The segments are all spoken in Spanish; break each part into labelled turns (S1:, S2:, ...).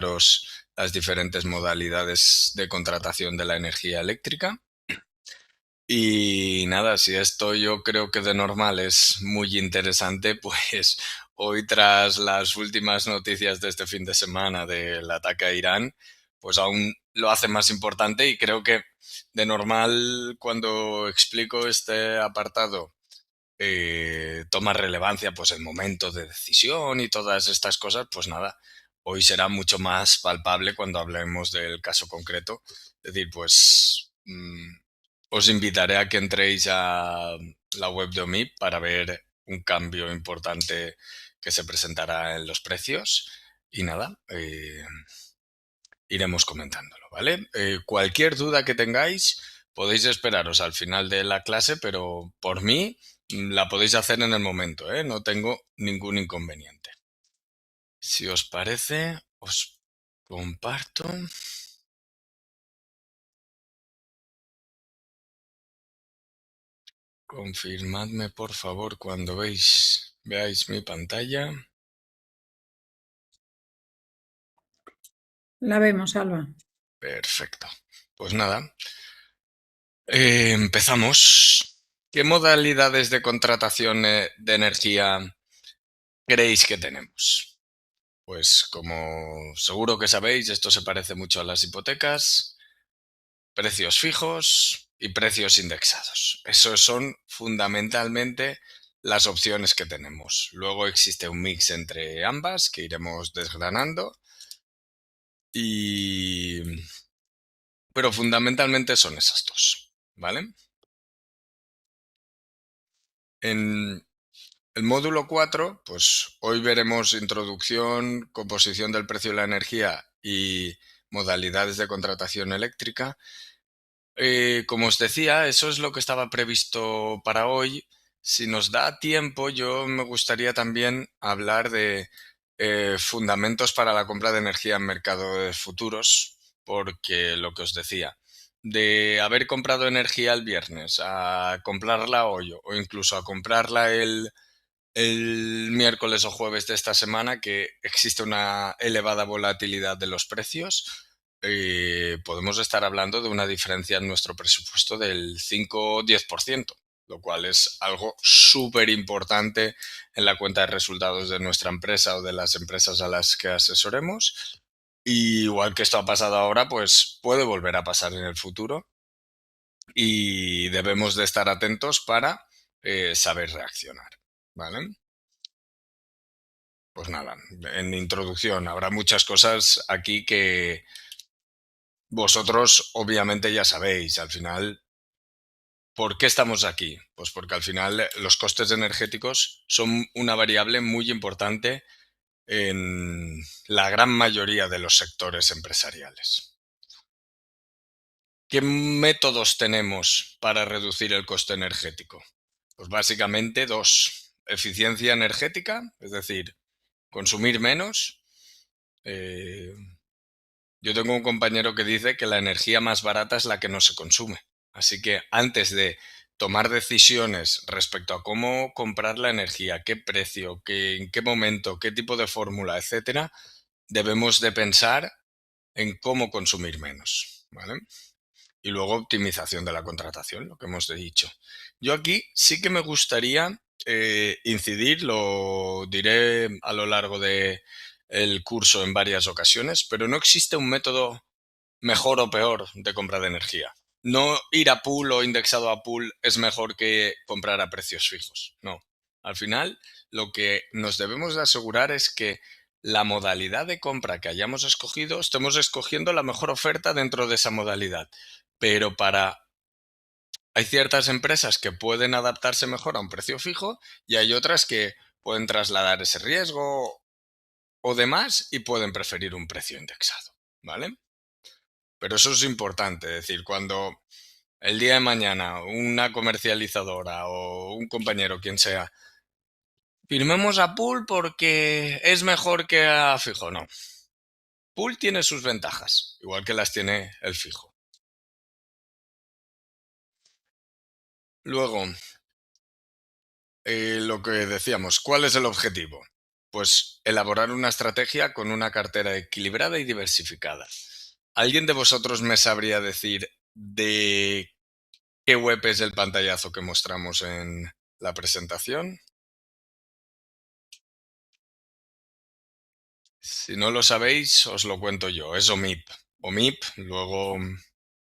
S1: las diferentes modalidades de contratación de la energía eléctrica. Y nada, si esto yo creo que de normal es muy interesante, pues hoy tras las últimas noticias de este fin de semana del ataque a Irán, pues aún lo hace más importante y creo que de normal cuando explico este apartado toma relevancia pues el momento de decisión y todas estas cosas, pues nada, hoy será mucho más palpable cuando hablemos del caso concreto. Es decir, pues os invitaré a que entréis a la web de OMIP para ver un cambio importante que se presentará en los precios y nada, iremos comentándolo, ¿vale? Cualquier duda que tengáis, podéis esperaros al final de la clase, pero por mí la podéis hacer en el momento, ¿eh? No tengo ningún inconveniente. Si os parece, os comparto. Confirmadme, por favor, cuando veáis mi pantalla.
S2: La vemos, Alba.
S1: Perfecto. Pues nada, empezamos. ¿Qué modalidades de contratación de energía creéis que tenemos? Pues como seguro que sabéis, esto se parece mucho a las hipotecas, precios fijos y precios indexados. Esos son fundamentalmente las opciones que tenemos. Luego existe un mix entre ambas que iremos desgranando y... Pero fundamentalmente son esas dos, ¿vale? En el módulo 4, pues hoy veremos introducción, composición del precio de la energía y modalidades de contratación eléctrica. Como os decía, eso es lo que estaba previsto para hoy. Si nos da tiempo, yo me gustaría también hablar de fundamentos para la compra de energía en mercado de futuros, porque lo que os decía, de haber comprado energía el viernes a comprarla hoy o incluso a comprarla el miércoles o jueves de esta semana, que existe una elevada volatilidad de los precios, podemos estar hablando de una diferencia en nuestro presupuesto del 5 o 10%, lo cual es algo súper importante en la cuenta de resultados de nuestra empresa o de las empresas a las que asesoremos. Y igual que esto ha pasado ahora, pues puede volver a pasar en el futuro y debemos de estar atentos para saber reaccionar. ¿Vale? Pues nada, en introducción habrá muchas cosas aquí que vosotros obviamente ya sabéis. Al final, ¿por qué estamos aquí? Pues porque al final los costes energéticos son una variable muy importante en la gran mayoría de los sectores empresariales. ¿Qué métodos tenemos para reducir el coste energético? Pues básicamente dos. Eficiencia energética, es decir, consumir menos. eh, Yo tengo un compañero que dice que la energía más barata es la que no se consume. Así que antes de tomar decisiones respecto a cómo comprar la energía, qué precio, en qué momento, qué tipo de fórmula, etcétera, debemos de pensar en cómo consumir menos, ¿vale? Y luego optimización de la contratación, lo que hemos dicho. Yo aquí sí que me gustaría incidir, lo diré a lo largo de el curso en varias ocasiones, pero no existe un método mejor o peor de compra de energía. No ir a pool o indexado a pool es mejor que comprar a precios fijos. No. Al final, lo que nos debemos de asegurar es que la modalidad de compra que hayamos escogido, estemos escogiendo la mejor oferta dentro de esa modalidad. Pero hay ciertas empresas que pueden adaptarse mejor a un precio fijo y hay otras que pueden trasladar ese riesgo o demás y pueden preferir un precio indexado. ¿Vale? Pero eso es importante, es decir, cuando el día de mañana una comercializadora o un compañero, quien sea, firmemos a pool porque es mejor que a fijo. No, pool tiene sus ventajas, igual que las tiene el fijo. Luego, lo que decíamos, ¿cuál es el objetivo? pues elaborar una estrategia con una cartera equilibrada y diversificada. ¿Alguien de vosotros me sabría decir de qué web es el pantallazo que mostramos en la presentación? Si no lo sabéis, os lo cuento yo. Es OMIP. OMIP, luego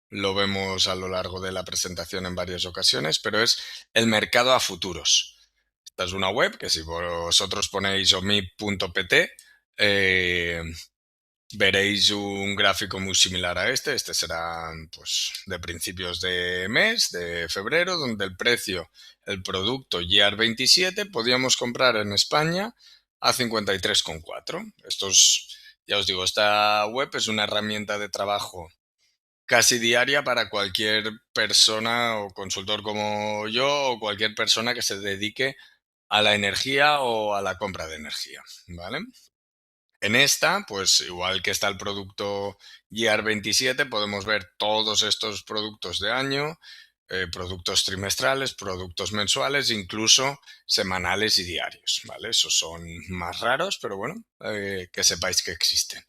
S1: lo vemos a lo largo de la presentación en varias ocasiones, pero es el mercado a futuros. Esta es una web que si vosotros ponéis omip.pt, veréis un gráfico muy similar a este. Este será pues, de principios de mes, de febrero, donde el precio, el producto YEAR 27, podíamos comprar en España a 53,4. Ya os digo, esta web es una herramienta de trabajo casi diaria para cualquier persona o consultor como yo o cualquier persona que se dedique a la energía o a la compra de energía, ¿vale? En esta, pues igual que está el producto YEAR 27, podemos ver todos estos productos de año, productos trimestrales, productos mensuales, incluso semanales y diarios, ¿vale? Esos son más raros, pero bueno, que sepáis que existen.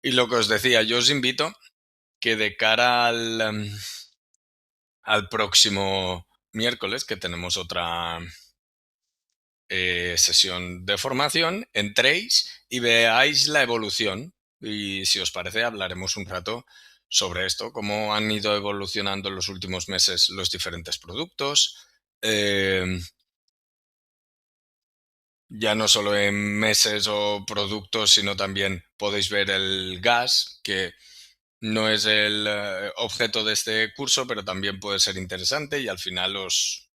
S1: Y lo que os decía, yo os invito que de cara al próximo miércoles, que tenemos otra sesión de formación, entréis y veáis la evolución. Y si os parece, hablaremos un rato sobre esto, cómo han ido evolucionando en los últimos meses los diferentes productos. eh, ya no solo en meses o productos, sino también podéis ver el gas, que no es el objeto de este curso, pero también puede ser interesante y al final os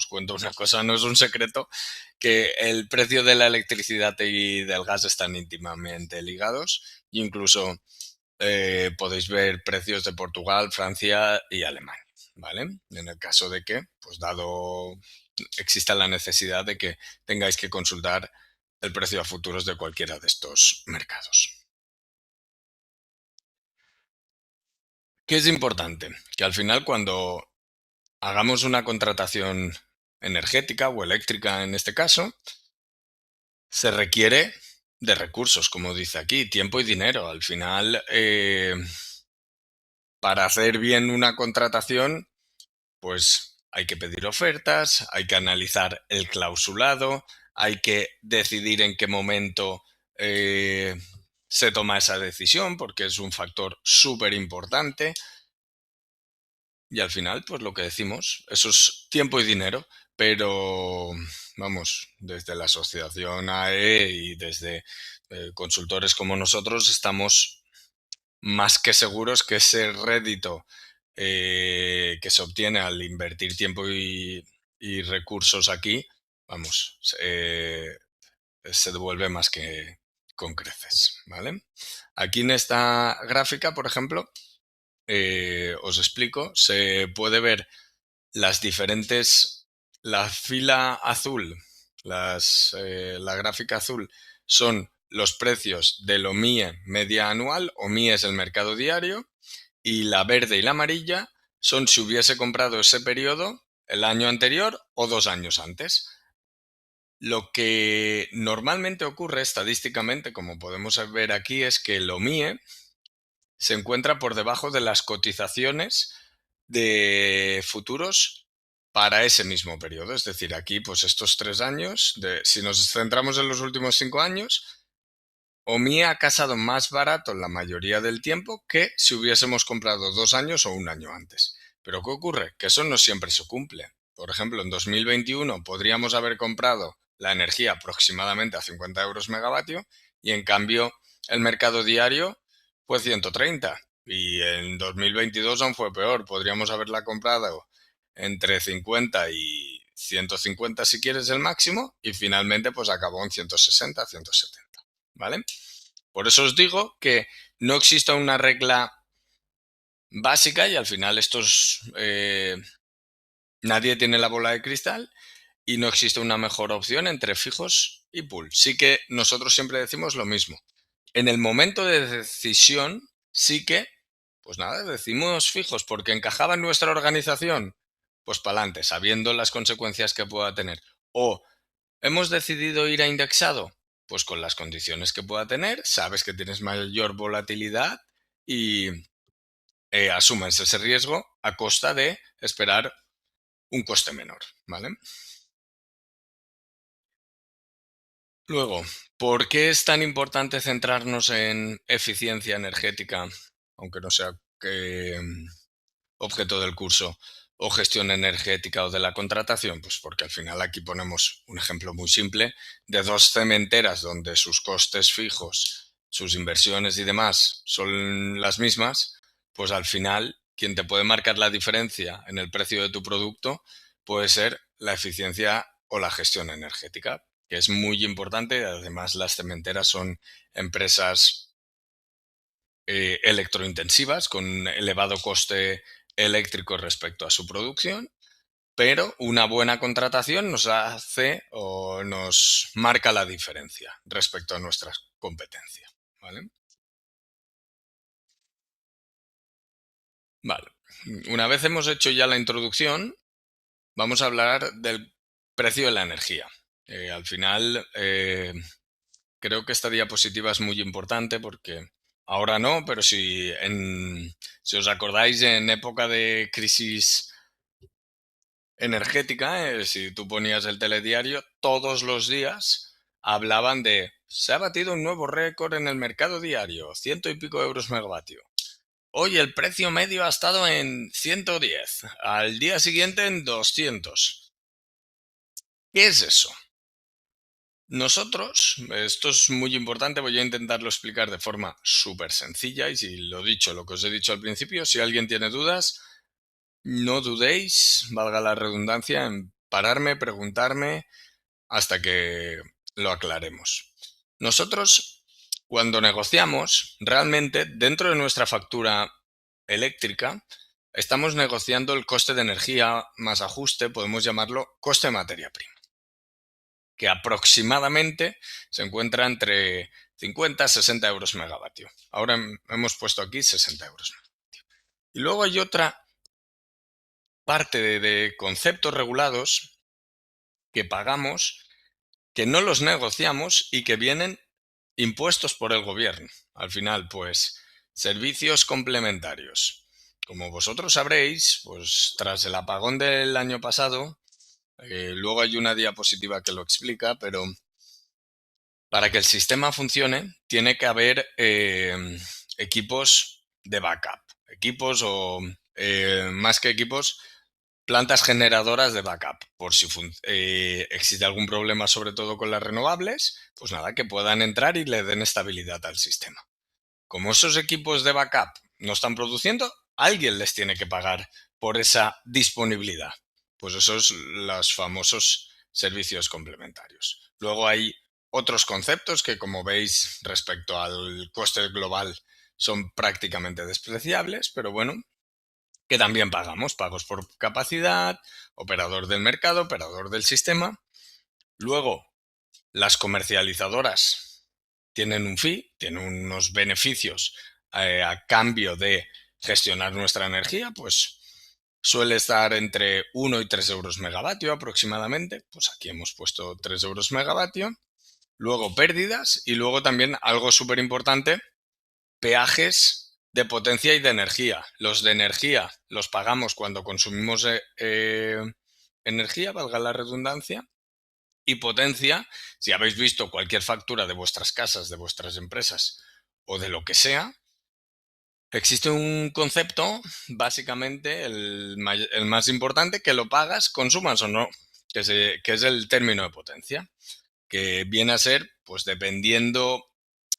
S1: cuento una cosa, no es un secreto, que el precio de la electricidad y del gas están íntimamente ligados e incluso podéis ver precios de Portugal, Francia y Alemania, ¿vale? En el caso de que, pues dado exista la necesidad de que tengáis que consultar el precio a futuros de cualquiera de estos mercados. ¿Qué es importante? Que al final cuando hagamos una contratación energética o eléctrica en este caso, se requiere de recursos, como dice aquí, tiempo y dinero. Al final, para hacer bien una contratación, pues hay que pedir ofertas, hay que analizar el clausulado, hay que decidir en qué momento se toma esa decisión, porque es un factor súper importante. Y al final, pues lo que decimos, eso es tiempo y dinero, pero vamos, desde la asociación AE y desde consultores como nosotros estamos más que seguros que ese rédito que se obtiene al invertir tiempo y recursos aquí, vamos, se devuelve más que con creces, ¿vale? Aquí en esta gráfica, por ejemplo, os explico, se puede ver las diferentes, la fila azul, la gráfica azul son los precios del OMIE media anual, OMIE es el mercado diario, y la verde y la amarilla son si hubiese comprado ese periodo el año anterior o 2 años antes. Lo que normalmente ocurre estadísticamente, como podemos ver aquí, es que el OMIE se encuentra por debajo de las cotizaciones de futuros para ese mismo periodo. Es decir, aquí, pues estos 3 años, si nos centramos en los últimos 5 años, OMI ha casado más barato la mayoría del tiempo que si hubiésemos comprado 2 años o un año antes. Pero ¿qué ocurre? Que eso no siempre se cumple. Por ejemplo, en 2021 podríamos haber comprado la energía aproximadamente a 50 euros megavatio y en cambio el mercado diario fue 130. Y en 2022 aún fue peor. Podríamos haberla comprado entre 50 y 150 si quieres el máximo y finalmente pues acabó en 160, 170. ¿Vale? Por eso os digo que no existe una regla básica y al final nadie tiene la bola de cristal y no existe una mejor opción entre fijos y pool. Sí que nosotros siempre decimos lo mismo. En el momento de decisión, sí que, pues nada, decimos fijos porque encajaba en nuestra organización, pues para adelante, sabiendo las consecuencias que pueda tener. O hemos decidido ir a indexado, pues con las condiciones que pueda tener, sabes que tienes mayor volatilidad y asumes ese riesgo a costa de esperar un coste menor, ¿vale? Luego, ¿por qué es tan importante centrarnos en eficiencia energética, aunque no sea objeto del curso, o gestión energética o de la contratación? Pues porque al final aquí ponemos un ejemplo muy simple de dos cementeras donde sus costes fijos, sus inversiones y demás son las mismas, pues al final quien te puede marcar la diferencia en el precio de tu producto puede ser la eficiencia o la gestión energética, que es muy importante. Además, las cementeras son empresas electrointensivas con elevado coste eléctrico respecto a su producción, pero una buena contratación nos hace o nos marca la diferencia respecto a nuestra competencia. ¿Vale? Vale. Una vez hemos hecho ya la introducción, vamos a hablar del precio de la energía. Al final, creo que esta diapositiva es muy importante porque ahora no, pero si os acordáis en época de crisis energética, si tú ponías el telediario, todos los días hablaban de se ha batido un nuevo récord en el mercado diario, ciento y pico euros megavatio. Hoy el precio medio ha estado en 110, al día siguiente en 200. ¿Qué es eso? Nosotros, esto es muy importante, voy a intentarlo explicar de forma súper sencilla y si lo dicho, lo que os he dicho al principio, si alguien tiene dudas, no dudéis, valga la redundancia, en pararme, preguntarme hasta que lo aclaremos. Nosotros, cuando negociamos, realmente dentro de nuestra factura eléctrica, estamos negociando el coste de energía más ajuste, podemos llamarlo coste de materia prima, que aproximadamente se encuentra entre 50 y 60 euros megavatio. Ahora hemos puesto aquí 60 euros megavatio. Y luego hay otra parte de conceptos regulados que pagamos, que no los negociamos y que vienen impuestos por el gobierno. Al final, pues, servicios complementarios. Como vosotros sabréis, pues tras el apagón del año pasado, luego hay una diapositiva que lo explica, pero para que el sistema funcione, tiene que haber equipos de backup. Equipos o, más que equipos, plantas generadoras de backup. Por si existe algún problema, sobre todo con las renovables, pues nada, que puedan entrar y le den estabilidad al sistema. Como esos equipos de backup no están produciendo, alguien les tiene que pagar por esa disponibilidad. Pues esos los famosos servicios complementarios. Luego hay otros conceptos que, como veis, respecto al coste global son prácticamente despreciables, pero bueno, que también pagamos. Pagos por capacidad, operador del mercado, operador del sistema. Luego, las comercializadoras tienen un fee, tienen unos beneficios a cambio de gestionar nuestra energía, pues suele estar entre 1 y 3 euros megavatio aproximadamente. Pues aquí hemos puesto 3 euros megavatio. Luego pérdidas y luego también algo súper importante, peajes de potencia y de energía. Los de energía los pagamos cuando consumimos energía, valga la redundancia, y potencia, si habéis visto cualquier factura de vuestras casas, de vuestras empresas o de lo que sea, existe un concepto, básicamente el más importante, que lo pagas, consumas o no, que es el término de potencia, que viene a ser, pues dependiendo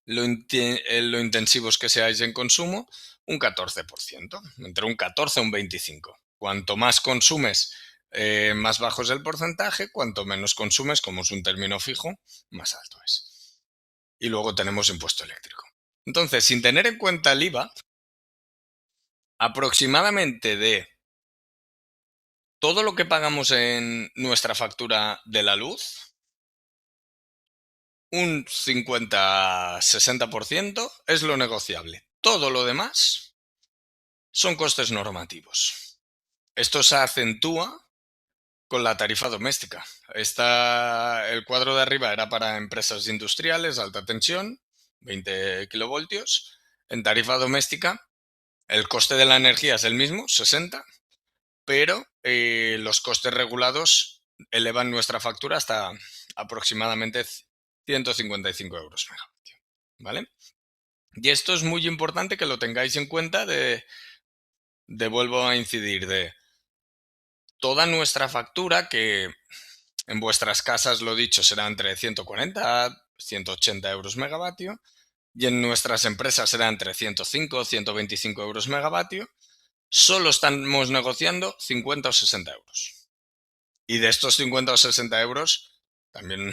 S1: lo intensivos que seáis en consumo, un 14%, entre un 14 y un 25%. Cuanto más consumes, más bajo es el porcentaje, cuanto menos consumes, como es un término fijo, más alto es. Y luego tenemos impuesto eléctrico. Entonces, sin tener en cuenta el IVA, aproximadamente de todo lo que pagamos en nuestra factura de la luz, un 50-60% es lo negociable. Todo lo demás son costes normativos. Esto se acentúa con la tarifa doméstica. El cuadro de arriba era para empresas industriales, alta tensión, 20 kilovoltios. En tarifa doméstica, el coste de la energía es el mismo, 60, pero los costes regulados elevan nuestra factura hasta aproximadamente 155 euros megavatio, ¿vale? Y esto es muy importante que lo tengáis en cuenta vuelvo a incidir, de toda nuestra factura, que en vuestras casas, lo dicho, será entre 140 180 euros megavatio, y en nuestras empresas será entre 105 125 euros megavatio, solo estamos negociando 50 o 60 euros. Y de estos 50 o 60 euros, también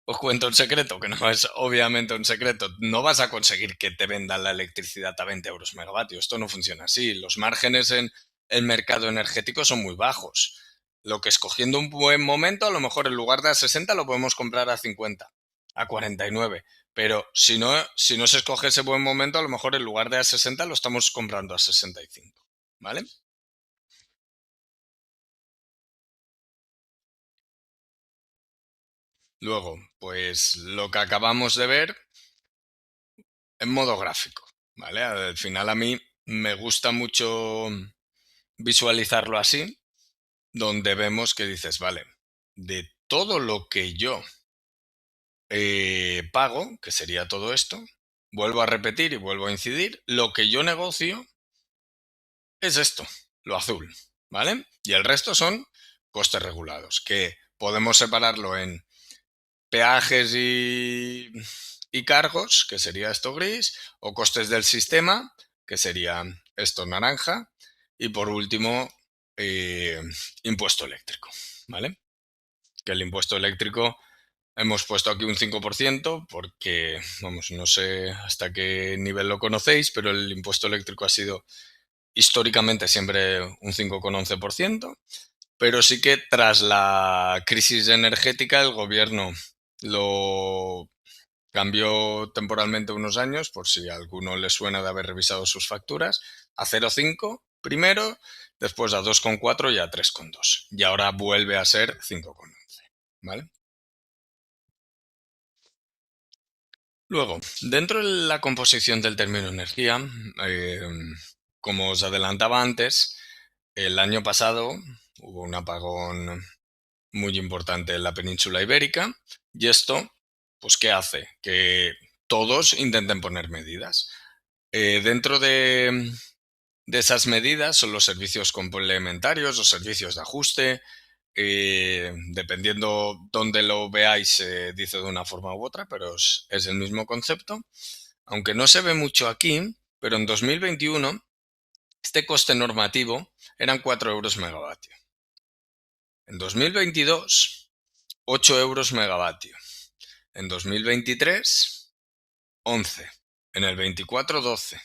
S1: os cuento un secreto, que no es obviamente un secreto. No vas a conseguir que te vendan la electricidad a 20 euros megavatio. Esto no funciona así. Los márgenes en el mercado energético son muy bajos. Lo que escogiendo un buen momento, a lo mejor en lugar de a 60 lo podemos comprar a 50, a 49. Pero si no se escoge ese buen momento, a lo mejor en lugar de a 60 lo estamos comprando a 65. ¿Vale? Luego, pues lo que acabamos de ver en modo gráfico, ¿vale? Al final a mí me gusta mucho visualizarlo así, donde vemos que dices, vale, de todo lo que yo pago, que sería todo esto, vuelvo a repetir y vuelvo a incidir, lo que yo negocio es esto, lo azul, ¿vale? Y el resto son costes regulados, que podemos separarlo en peajes y cargos, que sería esto gris, o costes del sistema, que sería esto naranja, y por último, eh, impuesto eléctrico, ¿vale? Que el impuesto eléctrico hemos puesto aquí un 5% porque, vamos, no sé hasta qué nivel lo conocéis, pero el impuesto eléctrico ha sido históricamente siempre un 5,11%, pero sí que tras la crisis energética el gobierno lo cambió temporalmente unos años, por si a alguno le suena de haber revisado sus facturas, a 0,5 primero, después a 2,4 y a 3,2. Y ahora vuelve a ser 5,11. ¿Vale? Luego, dentro de la composición del término energía, eh, como os adelantaba antes, el año pasado hubo un apagón muy importante en la península ibérica y esto, pues, ¿qué hace? Que todos intenten poner medidas. Dentro de esas medidas son los servicios complementarios, los servicios de ajuste. Dependiendo dónde lo veáis, se dice de una forma u otra, pero es el mismo concepto. Aunque no se ve mucho aquí, pero en 2021 este coste normativo eran 4 euros megavatio. En 2022, 8 euros megavatio. En 2023, 11. En el 24, 12.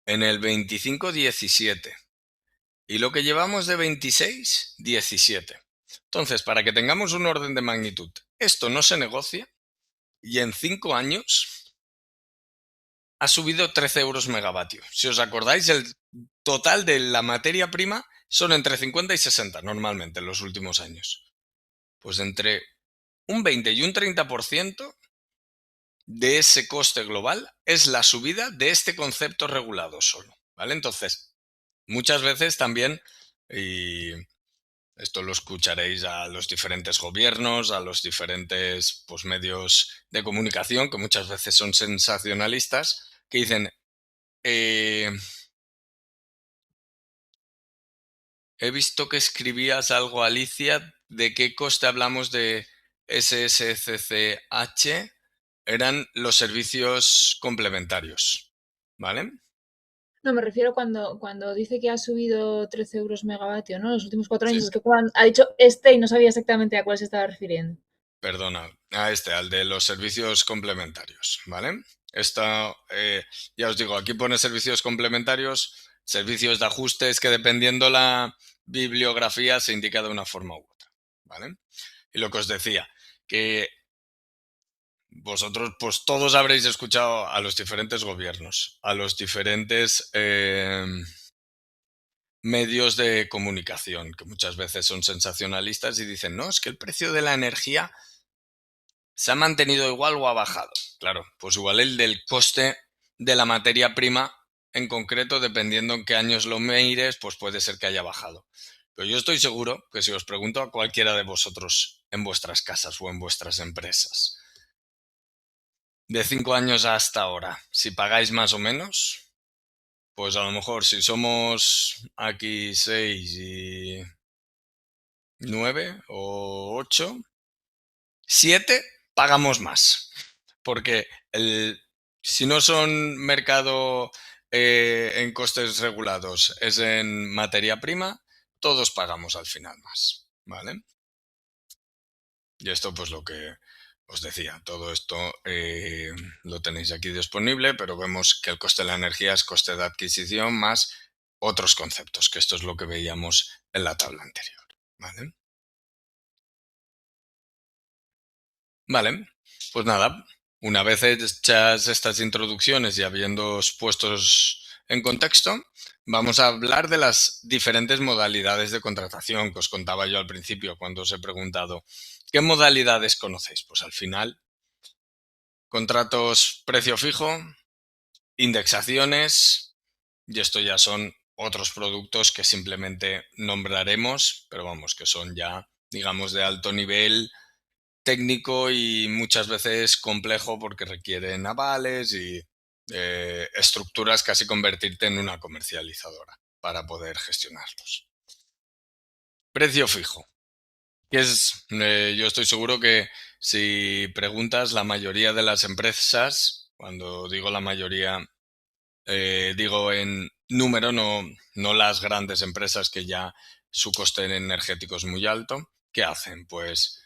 S1: En el 25, 17. Y lo que llevamos de 26, 17. Entonces, para que tengamos un orden de magnitud, esto no se negocia y en 5 años ha subido 13 euros megavatio. Si os acordáis, el total de la materia prima son entre 50 y 60 normalmente en los últimos años. Pues entre un 20 y un 30% de ese coste global es la subida de este concepto regulado solo, ¿vale? Entonces, muchas veces también, y esto lo escucharéis a los diferentes gobiernos, a los diferentes, pues, medios de comunicación, que muchas veces son sensacionalistas, que dicen, eh, he visto que escribías algo, Alicia, de qué coste hablamos de SSCCH, eran los servicios complementarios, ¿vale?
S2: No, me refiero cuando dice que ha subido 13 euros megavatio, ¿no? Los últimos 4 años,
S1: Sí,
S2: es que ha dicho este y no sabía exactamente a cuál se estaba refiriendo.
S1: perdona, al de los servicios complementarios, ¿vale? Esta, ya os digo, aquí pone servicios complementarios, servicios de ajustes, que dependiendo la bibliografía se indica de una forma u otra, ¿vale? Y lo que os decía, que vosotros, pues todos habréis escuchado a los diferentes gobiernos, a los diferentes medios de comunicación, que muchas veces son sensacionalistas y dicen, no, es que el precio de la energía se ha mantenido igual o ha bajado. Claro, pues igual el del coste de la materia prima en concreto, dependiendo en qué años lo mires, pues puede ser que haya bajado. Pero yo estoy seguro que si os pregunto a cualquiera de vosotros en vuestras casas o en vuestras empresas, de 5 años hasta ahora, si pagáis más o menos, pues a lo mejor si somos aquí 6 y 9 o 8, 7 pagamos más. Porque si no son mercado en costes regulados, es en materia prima, todos pagamos al final más, ¿vale? Y esto pues lo que os decía, todo esto lo tenéis aquí disponible, pero vemos que el coste de la energía es coste de adquisición más otros conceptos, que esto es lo que veíamos en la tabla anterior, ¿vale? Vale, pues nada, una vez hechas estas introducciones y habiéndoos puestos en contexto, vamos a hablar de las diferentes modalidades de contratación que os contaba yo al principio cuando os he preguntado, ¿qué modalidades conocéis? Pues al final, contratos precio fijo, indexaciones, y esto ya son otros productos que simplemente nombraremos, pero vamos, que son ya, digamos, de alto nivel técnico y muchas veces complejo porque requieren avales y estructuras casi convertirte en una comercializadora para poder gestionarlos. Precio fijo. Que es, yo estoy seguro que si preguntas la mayoría de las empresas, cuando digo la mayoría, digo en número, no las grandes empresas que ya su coste energético es muy alto, ¿qué hacen? Pues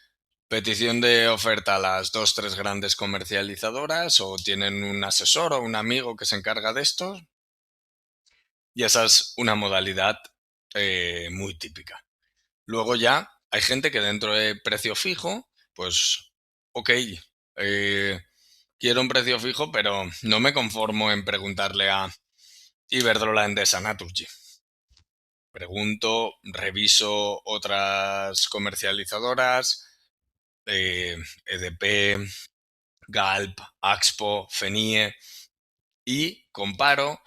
S1: petición de oferta a las dos, tres grandes comercializadoras o tienen un asesor o un amigo que se encarga de esto y esa es una modalidad muy típica. Luego ya hay gente que dentro de precio fijo, pues, ok, quiero un precio fijo, pero no me conformo en preguntarle a Iberdrola, Endesa, Naturgy. Pregunto, reviso otras comercializadoras, EDP, Galp, Axpo, Fenie y comparo,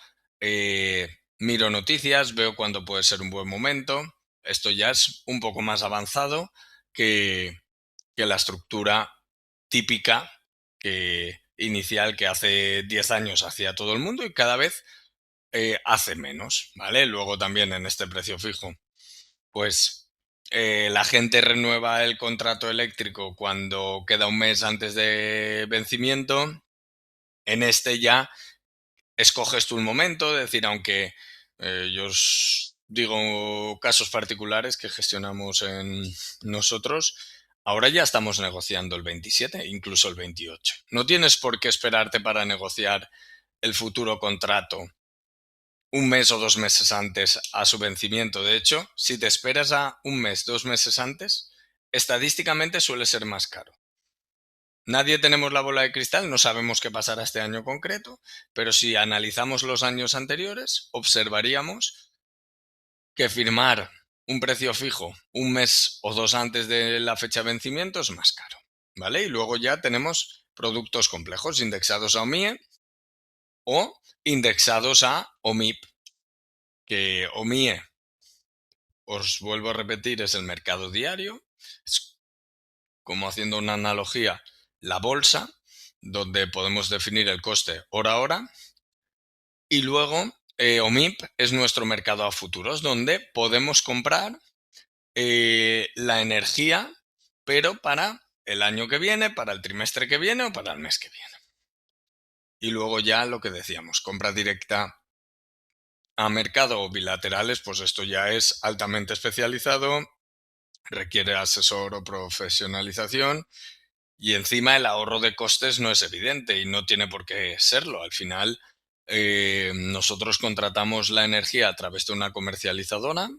S1: miro noticias, veo cuándo puede ser un buen momento. Esto ya es un poco más avanzado que la estructura típica inicial que hace 10 años hacía todo el mundo y cada vez hace menos, ¿vale? Luego también en este precio fijo, pues la gente renueva el contrato eléctrico cuando queda un mes antes de vencimiento. En este ya escoges tú el momento, es decir, aunque yo os digo casos particulares que gestionamos en nosotros, ahora ya estamos negociando el 27, incluso el 28. No tienes por qué esperarte para negociar el futuro contrato un mes o 2 meses antes a su vencimiento. De hecho, si te esperas a un mes, 2 meses antes, estadísticamente suele ser más caro. Nadie tenemos la bola de cristal, no sabemos qué pasará este año concreto, pero si analizamos los años anteriores, observaríamos que firmar un precio fijo un mes o dos antes de la fecha de vencimiento es más caro, ¿vale? Y luego ya tenemos productos complejos indexados a OMIE o indexados a OMIP, que OMIE, os vuelvo a repetir, es el mercado diario, es como haciendo una analogía, la bolsa, donde podemos definir el coste hora a hora. Y luego, OMIP es nuestro mercado a futuros, donde podemos comprar la energía, pero para el año que viene, para el trimestre que viene o para el mes que viene. Y luego ya lo que decíamos, compra directa a mercado o bilaterales, pues esto ya es altamente especializado, requiere asesor o profesionalización. Y encima el ahorro de costes no es evidente y no tiene por qué serlo. Al final, nosotros contratamos la energía a través de una comercializadora.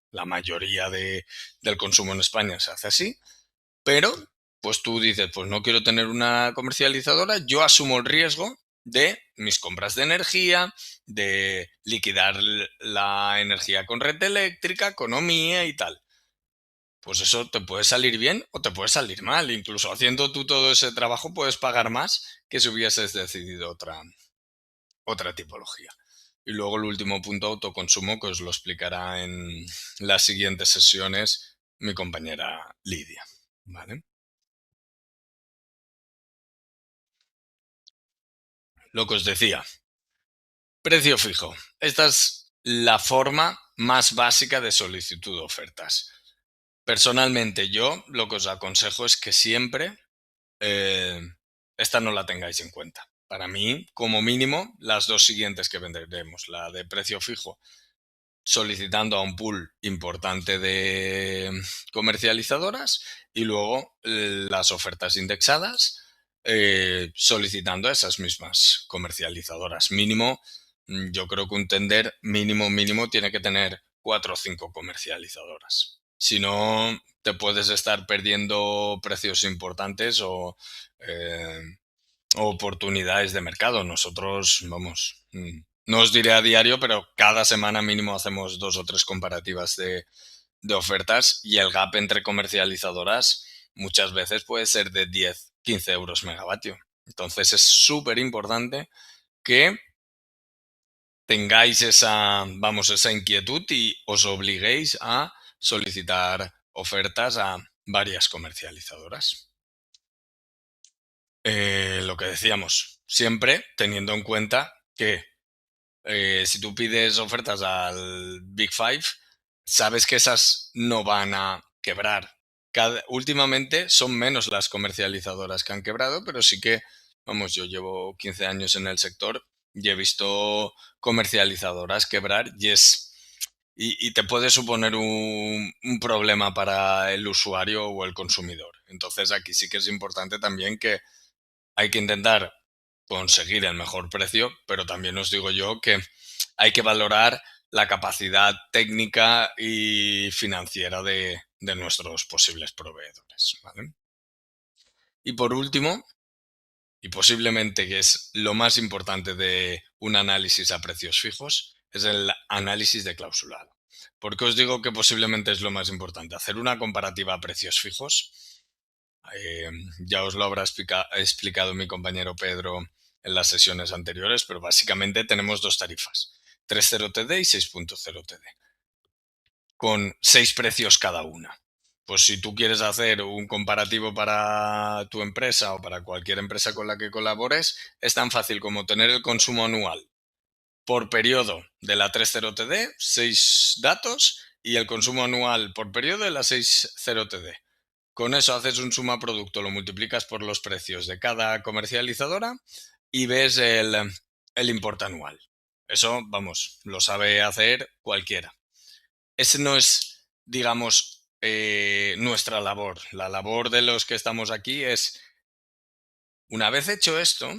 S1: La mayoría del consumo en España se hace así. Pero, pues tú dices, pues no quiero tener una comercializadora, yo asumo el riesgo de mis compras de energía, de liquidar la energía con red eléctrica, economía y tal. Pues eso te puede salir bien o te puede salir mal. Incluso haciendo tú todo ese trabajo puedes pagar más que si hubieses decidido otra tipología. Y luego el último punto, autoconsumo, que os lo explicará en las siguientes sesiones mi compañera Lidia. ¿Vale? Lo que os decía, precio fijo. Esta es la forma más básica de solicitud de ofertas. Personalmente yo lo que os aconsejo es que siempre eh, esta no la tengáis en cuenta. Para mí, como mínimo, las dos siguientes que venderemos, la de precio fijo, solicitando a un pool importante de comercializadoras y luego las ofertas indexadas solicitando a esas mismas comercializadoras. Mínimo, yo creo que un tender mínimo tiene que tener 4 o 5 comercializadoras. Si no, te puedes estar perdiendo precios importantes eh, o oportunidades de mercado. Nosotros, vamos, no os diré a diario, pero cada semana mínimo hacemos 2 o 3 comparativas de ofertas y el gap entre comercializadoras muchas veces puede ser de 10 o 15 euros megavatio. Entonces es súper importante que tengáis esa inquietud y os obliguéis a solicitar ofertas a varias comercializadoras. Lo que decíamos, siempre teniendo en cuenta que si tú pides ofertas al Big Five, sabes que esas no van a quebrar. Últimamente son menos las comercializadoras que han quebrado, pero sí que, vamos, yo llevo 15 años en el sector y he visto comercializadoras quebrar y te puede suponer un problema para el usuario o el consumidor. Entonces aquí sí que es importante también que hay que intentar conseguir el mejor precio, pero también os digo yo que hay que valorar la capacidad técnica y financiera de nuestros posibles proveedores. ¿Vale? Y por último, y posiblemente que es lo más importante de un análisis a precios fijos, es el análisis de clausulado. ¿Por qué os digo que posiblemente es lo más importante? Hacer una comparativa a precios fijos. Eh, ya os lo habrá explicado mi compañero Pedro en las sesiones anteriores, pero básicamente tenemos dos tarifas, 3.0 TD y 6.0 TD, con 6 precios cada una. Pues si tú quieres hacer un comparativo para tu empresa o para cualquier empresa con la que colabores, es tan fácil como tener el consumo anual por periodo de la 3.0 TD, 6 datos, y el consumo anual por periodo de la 6.0 TD. Con eso haces un suma producto, lo multiplicas por los precios de cada comercializadora y ves el importe anual. Eso, vamos, lo sabe hacer cualquiera. Ese no es, digamos, nuestra labor. La labor de los que estamos aquí es, una vez hecho esto,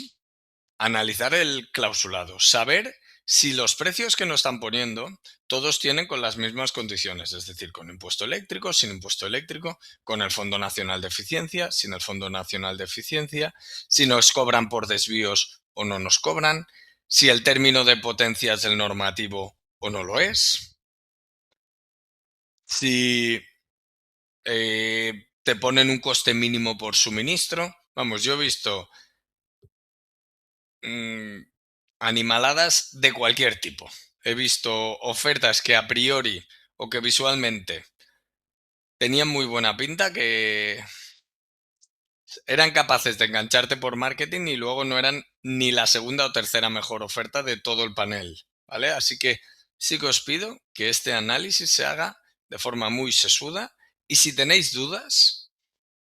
S1: analizar el clausulado, saber si los precios que nos están poniendo todos tienen con las mismas condiciones, es decir, con impuesto eléctrico, sin impuesto eléctrico, con el Fondo Nacional de Eficiencia, sin el Fondo Nacional de Eficiencia, si nos cobran por desvíos o no nos cobran, si el término de potencia es el normativo o no lo es, si te ponen un coste mínimo por suministro. Vamos, yo he visto mm, animaladas de cualquier tipo. He visto ofertas que a priori o que visualmente tenían muy buena pinta, que eran capaces de engancharte por marketing y luego no eran ni la segunda o tercera mejor oferta de todo el panel, ¿vale? Así que sí que os pido que este análisis se haga de forma muy sesuda y si tenéis dudas,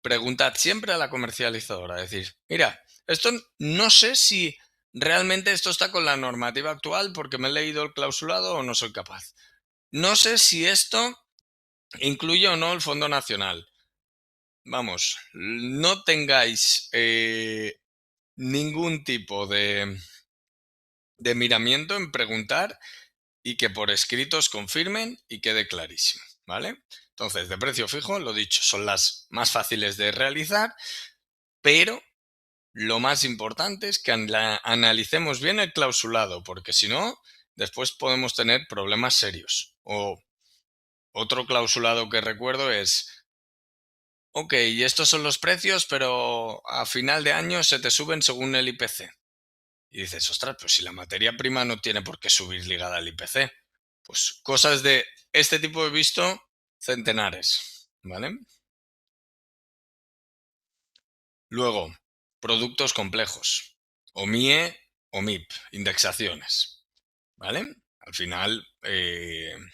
S1: preguntad siempre a la comercializadora. Decir, mira, esto no sé si realmente esto está con la normativa actual porque me he leído el clausulado o no soy capaz. No sé si esto incluye o no el Fondo Nacional. Vamos, no tengáis ningún tipo de miramiento en preguntar y que por escrito os confirmen y quede clarísimo, ¿vale? Entonces, de precio fijo, lo dicho, son las más fáciles de realizar, pero lo más importante es que analicemos bien el clausulado, porque si no, después podemos tener problemas serios. O otro clausulado que recuerdo es, ok, y estos son los precios, pero a final de año se te suben según el IPC. Y dices, ostras, pues si la materia prima no tiene por qué subir ligada al IPC. Pues cosas de este tipo he visto centenares, ¿vale? Luego, productos complejos. OMIE, OMIP, indexaciones, ¿vale? Al final, en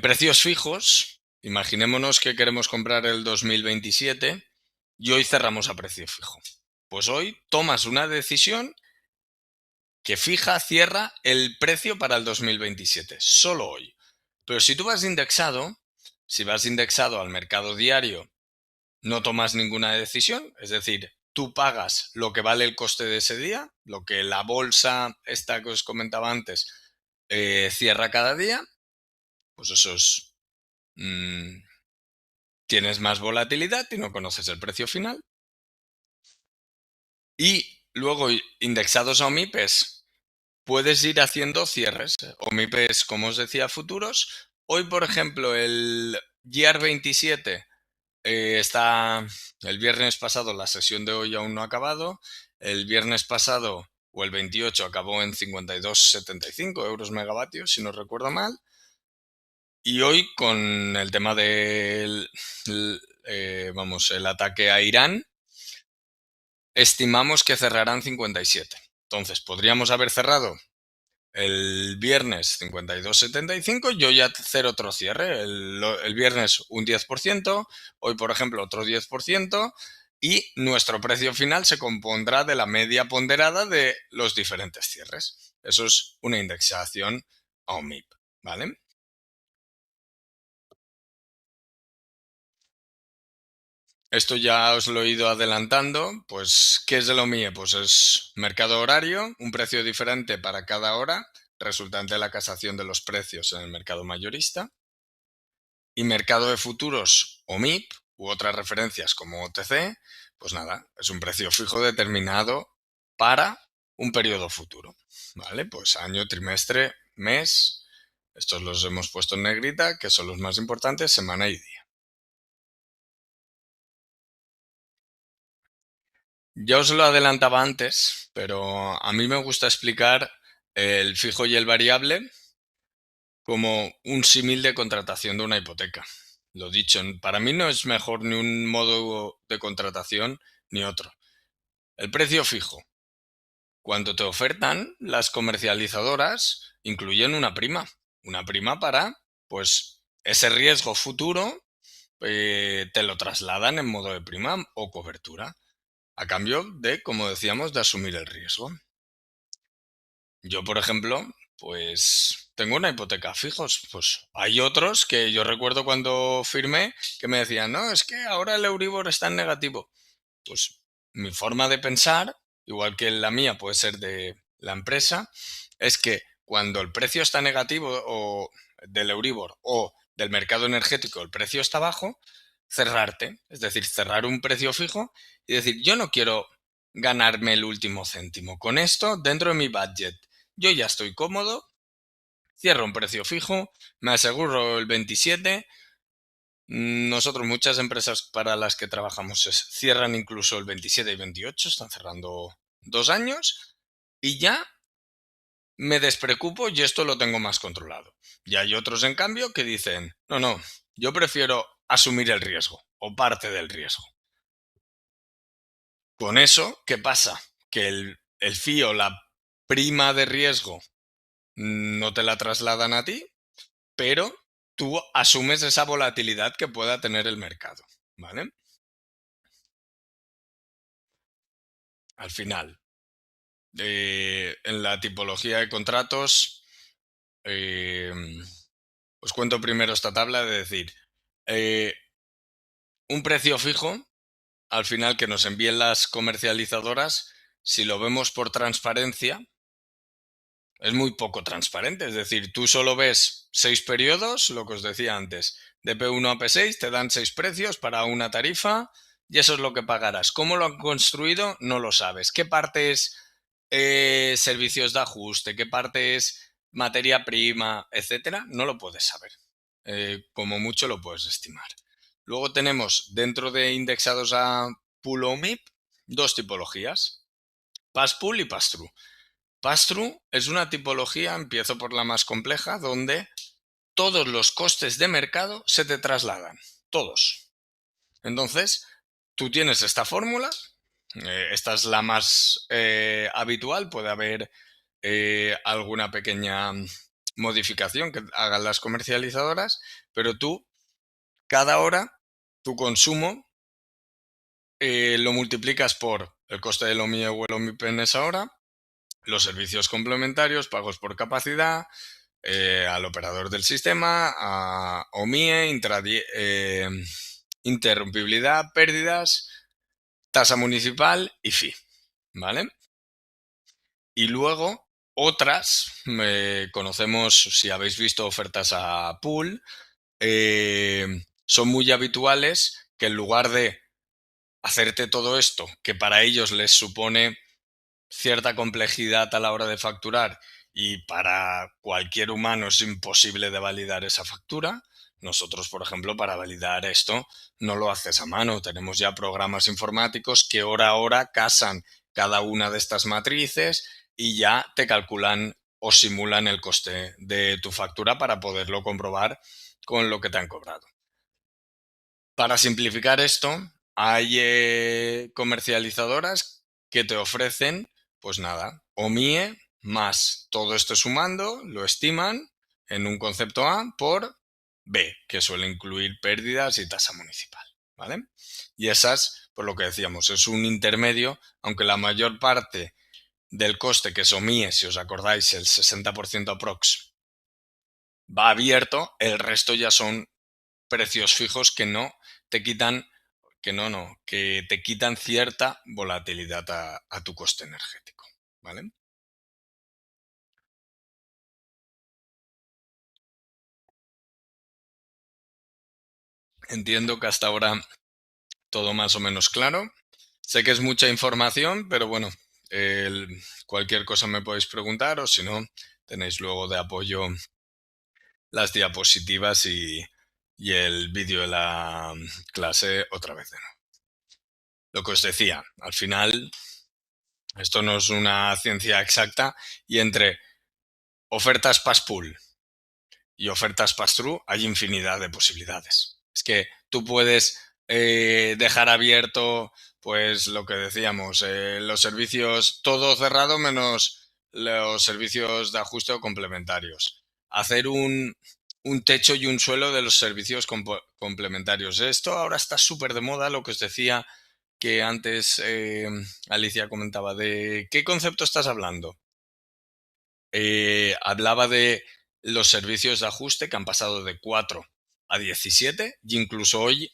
S1: precios fijos, imaginémonos que queremos comprar el 2027 y hoy cerramos a precio fijo. Pues hoy tomas una decisión que cierra el precio para el 2027, solo hoy. Pero si tú vas indexado, si vas indexado al mercado diario, no tomas ninguna decisión, es decir, tú pagas lo que vale el coste de ese día, lo que la bolsa, esta que os comentaba antes, cierra cada día, pues eso es, tienes más volatilidad y no conoces el precio final. Y luego, indexados a OMIPES, puedes ir haciendo cierres. OMIPES, como os decía, futuros. Hoy, por ejemplo, el GR 27 está el viernes pasado, la sesión de hoy aún no ha acabado. El viernes pasado o el 28 acabó en 52,75 euros megavatios, si no recuerdo mal. Y hoy con el tema del el ataque a Irán, estimamos que cerrarán 57. Entonces, podríamos haber cerrado el viernes 52,75, yo ya hacer otro cierre. El viernes un 10%, hoy por ejemplo otro 10%, y nuestro precio final se compondrá de la media ponderada de los diferentes cierres. Eso es una indexación a OMIP, ¿vale? Esto ya os lo he ido adelantando. Pues, ¿qué es el OMIE? Pues es mercado horario, un precio diferente para cada hora, resultante de la casación de los precios en el mercado mayorista. Y mercado de futuros o MIP u otras referencias como OTC, pues nada, es un precio fijo determinado para un periodo futuro. ¿Vale? Pues año, trimestre, mes. Estos los hemos puesto en negrita, que son los más importantes, semana y día. Ya os lo adelantaba antes, pero a mí me gusta explicar el fijo y el variable como un símil de contratación de una hipoteca. Lo dicho, para mí no es mejor ni un modo de contratación ni otro. El precio fijo. Cuando te ofertan, las comercializadoras incluyen una prima. Una prima para, pues, ese riesgo futuro te lo trasladan en modo de prima o cobertura. A cambio de, como decíamos, de asumir el riesgo. Yo, por ejemplo, pues tengo una hipoteca fijos. Pues hay otros que yo recuerdo cuando firmé que me decían, no, es que ahora el Euribor está en negativo. Pues mi forma de pensar, igual que la mía puede ser de la empresa, es que cuando el precio está negativo o del Euribor o del mercado energético el precio está bajo, cerrarte, es decir, cerrar un precio fijo y decir, yo no quiero ganarme el último céntimo. Con esto, dentro de mi budget, yo ya estoy cómodo, cierro un precio fijo, me aseguro el 27. Nosotros, muchas empresas para las que trabajamos cierran incluso el 27 y 28, están cerrando 2 años y ya me despreocupo y esto lo tengo más controlado. Y hay otros, en cambio, que dicen, no, no, yo prefiero asumir el riesgo o parte del riesgo. Con eso, ¿qué pasa? Que el fee o la prima de riesgo no te la trasladan a ti, pero tú asumes esa volatilidad que pueda tener el mercado, ¿vale? Al final, en la tipología de contratos, eh, os cuento primero esta tabla de decir, eh, un precio fijo, al final que nos envíen las comercializadoras, si lo vemos por transparencia, es muy poco transparente. Es decir, tú solo ves 6 periodos, lo que os decía antes, de P1 a P6 te dan 6 precios para una tarifa y eso es lo que pagarás. ¿Cómo lo han construido? No lo sabes. ¿Qué parte es servicios de ajuste? ¿Qué parte es materia prima, etcétera? No lo puedes saber. Como mucho lo puedes estimar. Luego tenemos dentro de indexados a Pool o MIP dos tipologías, Pass-Pool y Pass-Through. Pass-Through es una tipología, empiezo por la más compleja, donde todos los costes de mercado se te trasladan, todos. Entonces, tú tienes esta fórmula, esta es la más habitual, puede haber alguna pequeña modificación que hagan las comercializadoras, pero tú, cada hora, tu consumo lo multiplicas por el coste del OMIE o el OMIP en esa hora, los servicios complementarios, pagos por capacidad, al operador del sistema, a OMIE, interrumpibilidad, pérdidas, tasa municipal y fee, ¿vale? Y luego otras, conocemos, si habéis visto ofertas a pool, son muy habituales que en lugar de hacerte todo esto, que para ellos les supone cierta complejidad a la hora de facturar y para cualquier humano es imposible de validar esa factura. Nosotros, por ejemplo, para validar esto no lo haces a mano. Tenemos ya programas informáticos que hora a hora casan cada una de estas matrices y ya te calculan o simulan el coste de tu factura para poderlo comprobar con lo que te han cobrado. Para simplificar esto, hay comercializadoras que te ofrecen, pues nada, OMIE más todo esto sumando, lo estiman en un concepto A por B, que suele incluir pérdidas y tasa municipal, ¿vale? Y esas, por lo que decíamos, es un intermedio, aunque la mayor parte del coste que es OMIE, si os acordáis, el 60% aprox, va abierto, el resto ya son precios fijos que no te quitan, que te quitan cierta volatilidad a tu coste energético, ¿vale? Entiendo que hasta ahora todo más o menos claro. Sé que es mucha información, pero bueno, cualquier cosa me podéis preguntar o si no, tenéis luego de apoyo las diapositivas y el vídeo de la clase otra vez de nuevo. Lo que os decía, al final esto no es una ciencia exacta y entre ofertas pass-pool y ofertas pass-through hay infinidad de posibilidades. Es que tú puedes dejar abierto, pues lo que decíamos, los servicios todo cerrado menos los servicios de ajuste o complementarios. Hacer un techo y un suelo de los servicios complementarios. Esto ahora está súper de moda, lo que os decía que antes Alicia comentaba. ¿De qué concepto estás hablando? Hablaba de los servicios de ajuste que han pasado de 4 a 17 y incluso hoy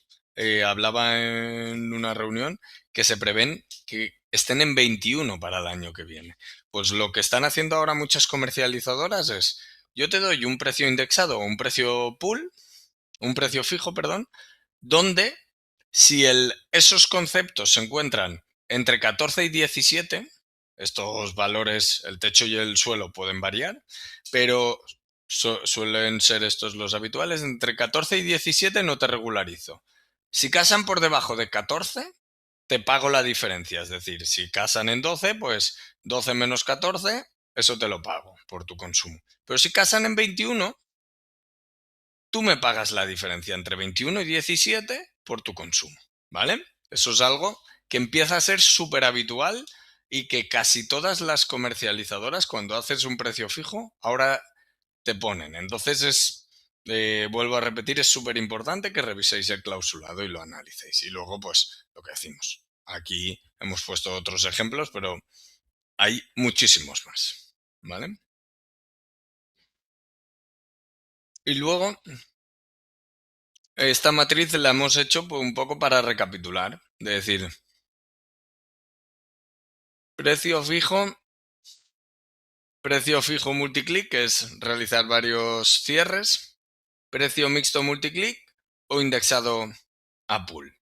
S1: hablaba en una reunión que se prevén que estén en 21 para el año que viene. Pues lo que están haciendo ahora muchas comercializadoras es, yo te doy un precio indexado o un precio pool, un precio fijo, perdón, donde si esos conceptos se encuentran entre 14 y 17, estos valores, el techo y el suelo pueden variar, pero suelen ser estos los habituales. Entre 14 y 17 no te regularizo. Si casan por debajo de 14, te pago la diferencia. Es decir, si casan en 12, pues 12 menos 14, eso te lo pago por tu consumo. Pero si casan en 21, tú me pagas la diferencia entre 21 y 17 por tu consumo, ¿vale? Eso es algo que empieza a ser súper habitual y que casi todas las comercializadoras, cuando haces un precio fijo, ahora te ponen. Entonces vuelvo a repetir, es súper importante que reviséis el clausulado y lo analicéis. Y luego, pues, lo que decimos. Aquí hemos puesto otros ejemplos, pero hay muchísimos más, ¿vale? Y luego, esta matriz la hemos hecho pues, un poco para recapitular, de decir, precio fijo multiclick, que es realizar varios cierres, precio mixto multiclick o indexado a pool.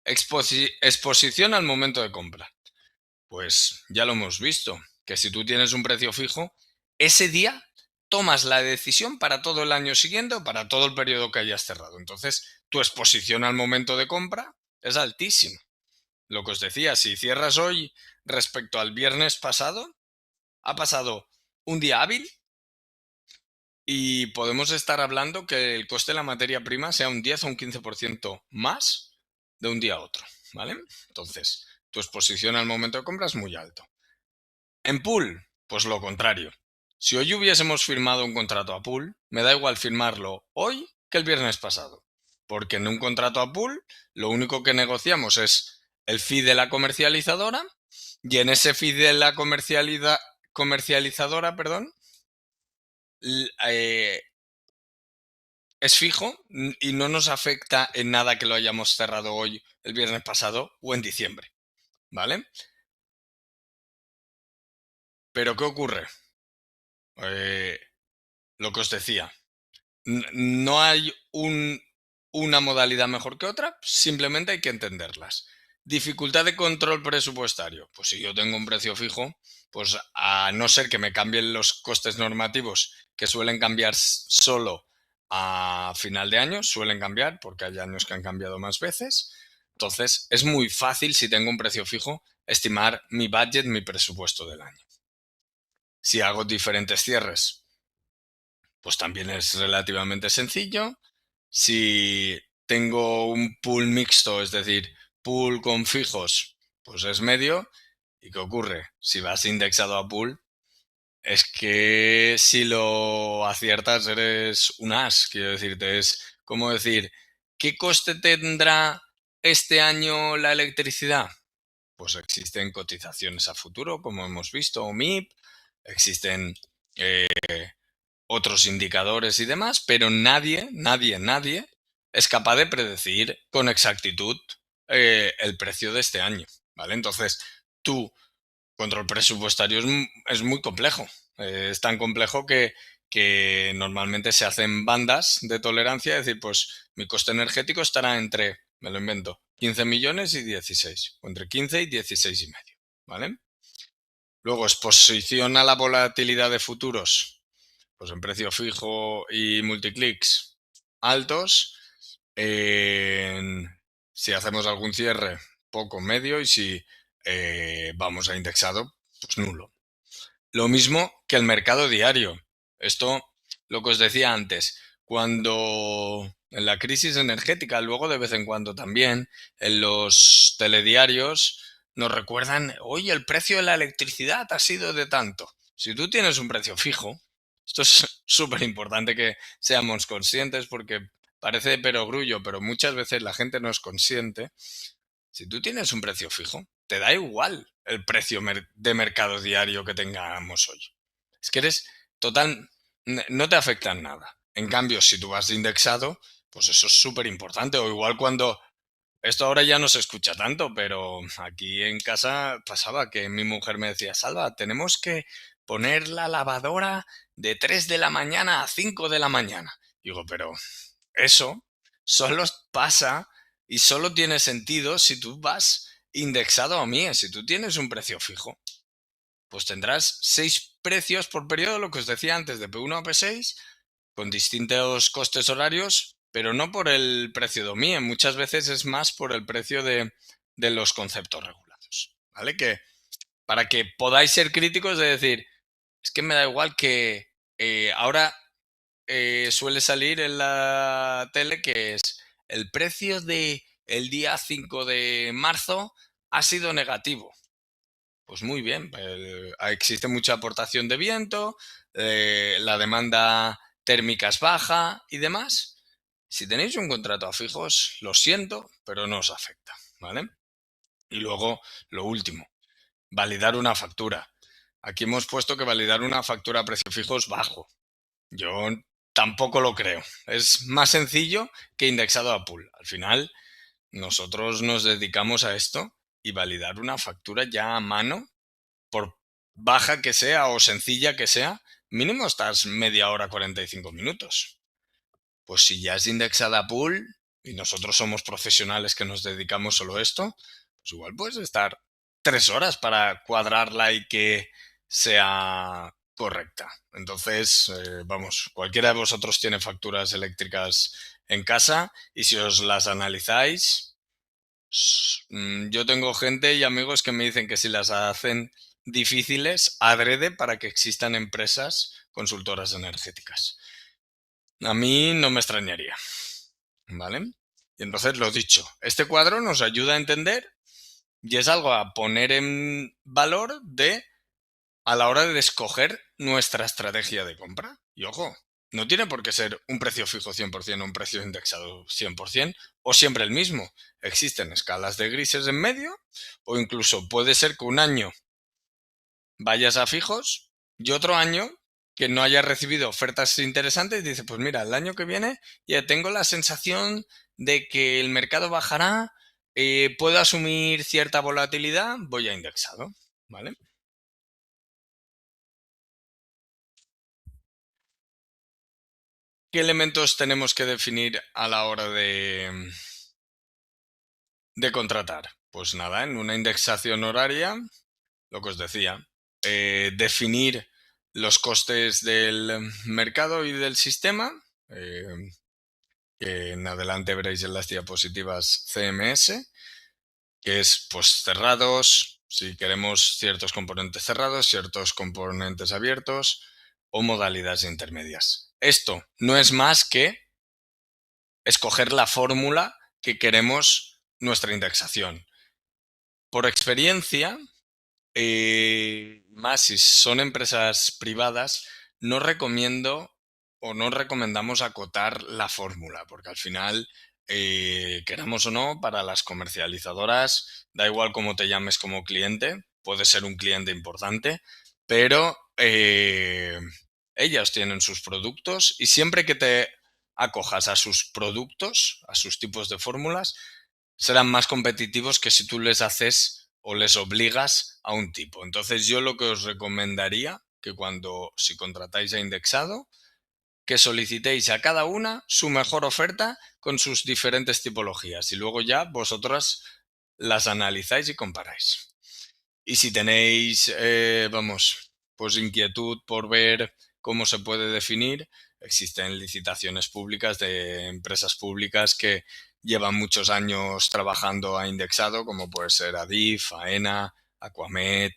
S1: Exposición al momento de compra. Pues ya lo hemos visto, que si tú tienes un precio fijo, ese día tomas la decisión para todo el año siguiente o para todo el periodo que hayas cerrado. Entonces, tu exposición al momento de compra es altísima. Lo que os decía, si cierras hoy respecto al viernes pasado, ha pasado un día hábil y podemos estar hablando que el coste de la materia prima sea un 10 o un 15% más de un día a otro, ¿vale? Entonces, tu exposición al momento de compra es muy alto. En pool, pues lo contrario. Si hoy hubiésemos firmado un contrato a pool, me da igual firmarlo hoy que el viernes pasado. Porque en un contrato a pool, lo único que negociamos es el fee de la comercializadora y en ese fee de la comercializadora, perdón, es fijo y no nos afecta en nada que lo hayamos cerrado hoy, el viernes pasado o en diciembre. ¿Vale? Pero ¿qué ocurre? Eh, lo que os decía. No hay una modalidad mejor que otra, simplemente hay que entenderlas. Dificultad de control presupuestario. Pues si yo tengo un precio fijo, pues a no ser que me cambien los costes normativos, que suelen cambiar solo a final de año, suelen cambiar porque hay años que han cambiado más veces. Entonces es muy fácil, si tengo un precio fijo, estimar mi budget, mi presupuesto del año. Si hago diferentes cierres, pues también es relativamente sencillo. Si tengo un pool mixto, es decir, pool con fijos, pues es medio. ¿Y qué ocurre? Si vas indexado a pool, es que si lo aciertas eres un as, quiero decirte. Es como decir, ¿qué coste tendrá este año la electricidad? Pues existen cotizaciones a futuro, como hemos visto, o MIP, existen eh, otros indicadores y demás, pero nadie es capaz de predecir con exactitud el precio de este año, ¿vale? Entonces, tu control presupuestario es muy complejo. Es tan complejo que normalmente se hacen bandas de tolerancia, es decir, pues mi coste energético estará entre, me lo invento, 15 millones y 16, o entre 15 y 16 y medio, ¿vale? Luego, exposición a la volatilidad de futuros, pues en precio fijo y multiclicks altos. Si hacemos algún cierre, poco, medio, y si vamos a indexado, pues nulo. Lo mismo que el mercado diario. Esto, lo que os decía antes, cuando en la crisis energética, luego de vez en cuando también, en los telediarios nos recuerdan, oye, el precio de la electricidad ha sido de tanto. Si tú tienes un precio fijo, esto es súper importante que seamos conscientes porque parece de perogrullo, pero muchas veces la gente no es consciente. Si tú tienes un precio fijo, te da igual el precio de mercado diario que tengamos hoy. Es que eres total, no te afecta en nada. En cambio, si tú vas indexado, pues eso es súper importante. O igual cuando, esto ahora ya no se escucha tanto, pero aquí en casa pasaba que mi mujer me decía, Salva, tenemos que poner la lavadora de 3 de la mañana a 5 de la mañana. Digo, pero eso solo pasa y solo tiene sentido si tú vas indexado a mí. Si tú tienes un precio fijo, pues tendrás 6 precios por periodo, lo que os decía antes, de P1 a P6, con distintos costes horarios, pero no por el precio de OMIE. Muchas veces es más por el precio de los conceptos regulados. ¿Vale? Que para que podáis ser críticos de decir, es que me da igual que ahora suele salir en la tele que es el precio de el día 5 de marzo ha sido negativo. Pues muy bien, existe mucha aportación de viento, la demanda térmica es baja y demás. Si tenéis un contrato a fijos, lo siento, pero no os afecta, ¿vale? Y luego, lo último, validar una factura. Aquí hemos puesto que validar una factura a precio fijo es bajo. Yo tampoco lo creo. Es más sencillo que indexado a pool. Al final, nosotros nos dedicamos a esto y validar una factura ya a mano, por baja que sea o sencilla que sea, mínimo estás media hora, 45 minutos. Pues si ya es indexada a pool, y nosotros somos profesionales que nos dedicamos solo a esto, pues igual puedes estar 3 horas para cuadrarla y que sea correcta. Entonces, vamos, cualquiera de vosotros tiene facturas eléctricas en casa y si os las analizáis, yo tengo gente y amigos que me dicen que si las hacen difíciles, adrede para que existan empresas consultoras energéticas. A mí no me extrañaría, ¿vale? Y entonces lo dicho, este cuadro nos ayuda a entender y es algo a poner en valor a la hora de escoger nuestra estrategia de compra. Y ojo, no tiene por qué ser un precio fijo 100% o un precio indexado 100% o siempre el mismo. Existen escalas de grises en medio o incluso puede ser que un año vayas a fijos y otro año que no hayas recibido ofertas interesantes y dices, pues mira, el año que viene ya tengo la sensación de que el mercado bajará, puedo asumir cierta volatilidad, voy a indexado, ¿vale? ¿Qué elementos tenemos que definir a la hora de contratar? Pues nada, en una indexación horaria, lo que os decía, definir los costes del mercado y del sistema, eh, que en adelante veréis en las diapositivas CMS, que es pues cerrados, si queremos ciertos componentes cerrados, ciertos componentes abiertos o modalidades intermedias. Esto no es más que escoger la fórmula que queremos nuestra indexación. Por experiencia, más si son empresas privadas, no recomiendo o no recomendamos acotar la fórmula, porque al final, queramos o no, para las comercializadoras, da igual cómo te llames como cliente, puede ser un cliente importante, pero ellas tienen sus productos y siempre que te acojas a sus productos, a sus tipos de fórmulas, serán más competitivos que si tú les haces o les obligas a un tipo. Entonces yo lo que os recomendaría que si contratáis a indexado, que solicitéis a cada una su mejor oferta con sus diferentes tipologías y luego ya vosotras las analizáis y comparáis. Y si tenéis, pues inquietud por ver cómo se puede definir, existen licitaciones públicas de empresas públicas que llevan muchos años trabajando a indexado, como puede ser Adif, AENA, Aquamet,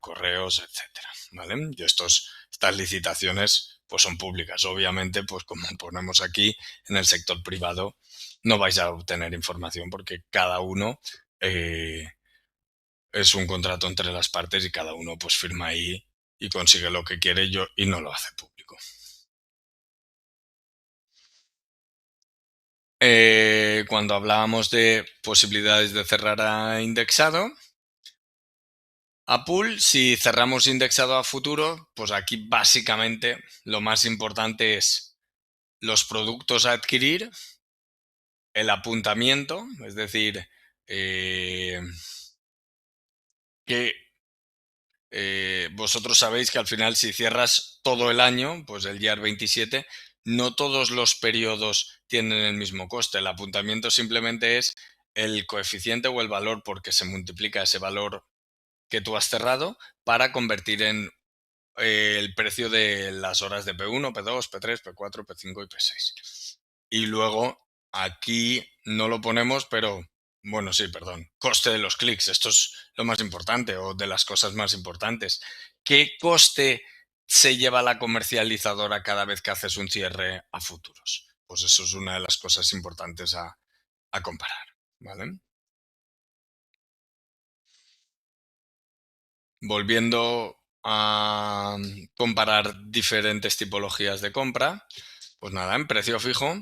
S1: Correos, etcétera, ¿vale? Y estas licitaciones pues son públicas. Obviamente, pues como ponemos aquí, en el sector privado no vais a obtener información porque cada uno es un contrato entre las partes y cada uno pues firma ahí y consigue lo que quiere y no lo hace público. Cuando hablábamos de posibilidades de cerrar a indexado, a pool, si cerramos indexado a futuro, pues aquí básicamente lo más importante es los productos a adquirir, el apuntamiento, es decir, que vosotros sabéis que al final si cierras todo el año, pues el YAR 27, no todos los periodos tienen el mismo coste. El apuntamiento simplemente es el coeficiente o el valor porque se multiplica ese valor que tú has cerrado para convertir en el precio de las horas de P1, P2, P3, P4, P5 y P6. Y luego aquí no lo ponemos, pero bueno, sí, perdón. Coste de los clics, esto es lo más importante o de las cosas más importantes. ¿Qué coste se lleva la comercializadora cada vez que haces un cierre a futuros? Pues eso es una de las cosas importantes a comparar, ¿vale? Volviendo a comparar diferentes tipologías de compra, pues nada, en precio fijo,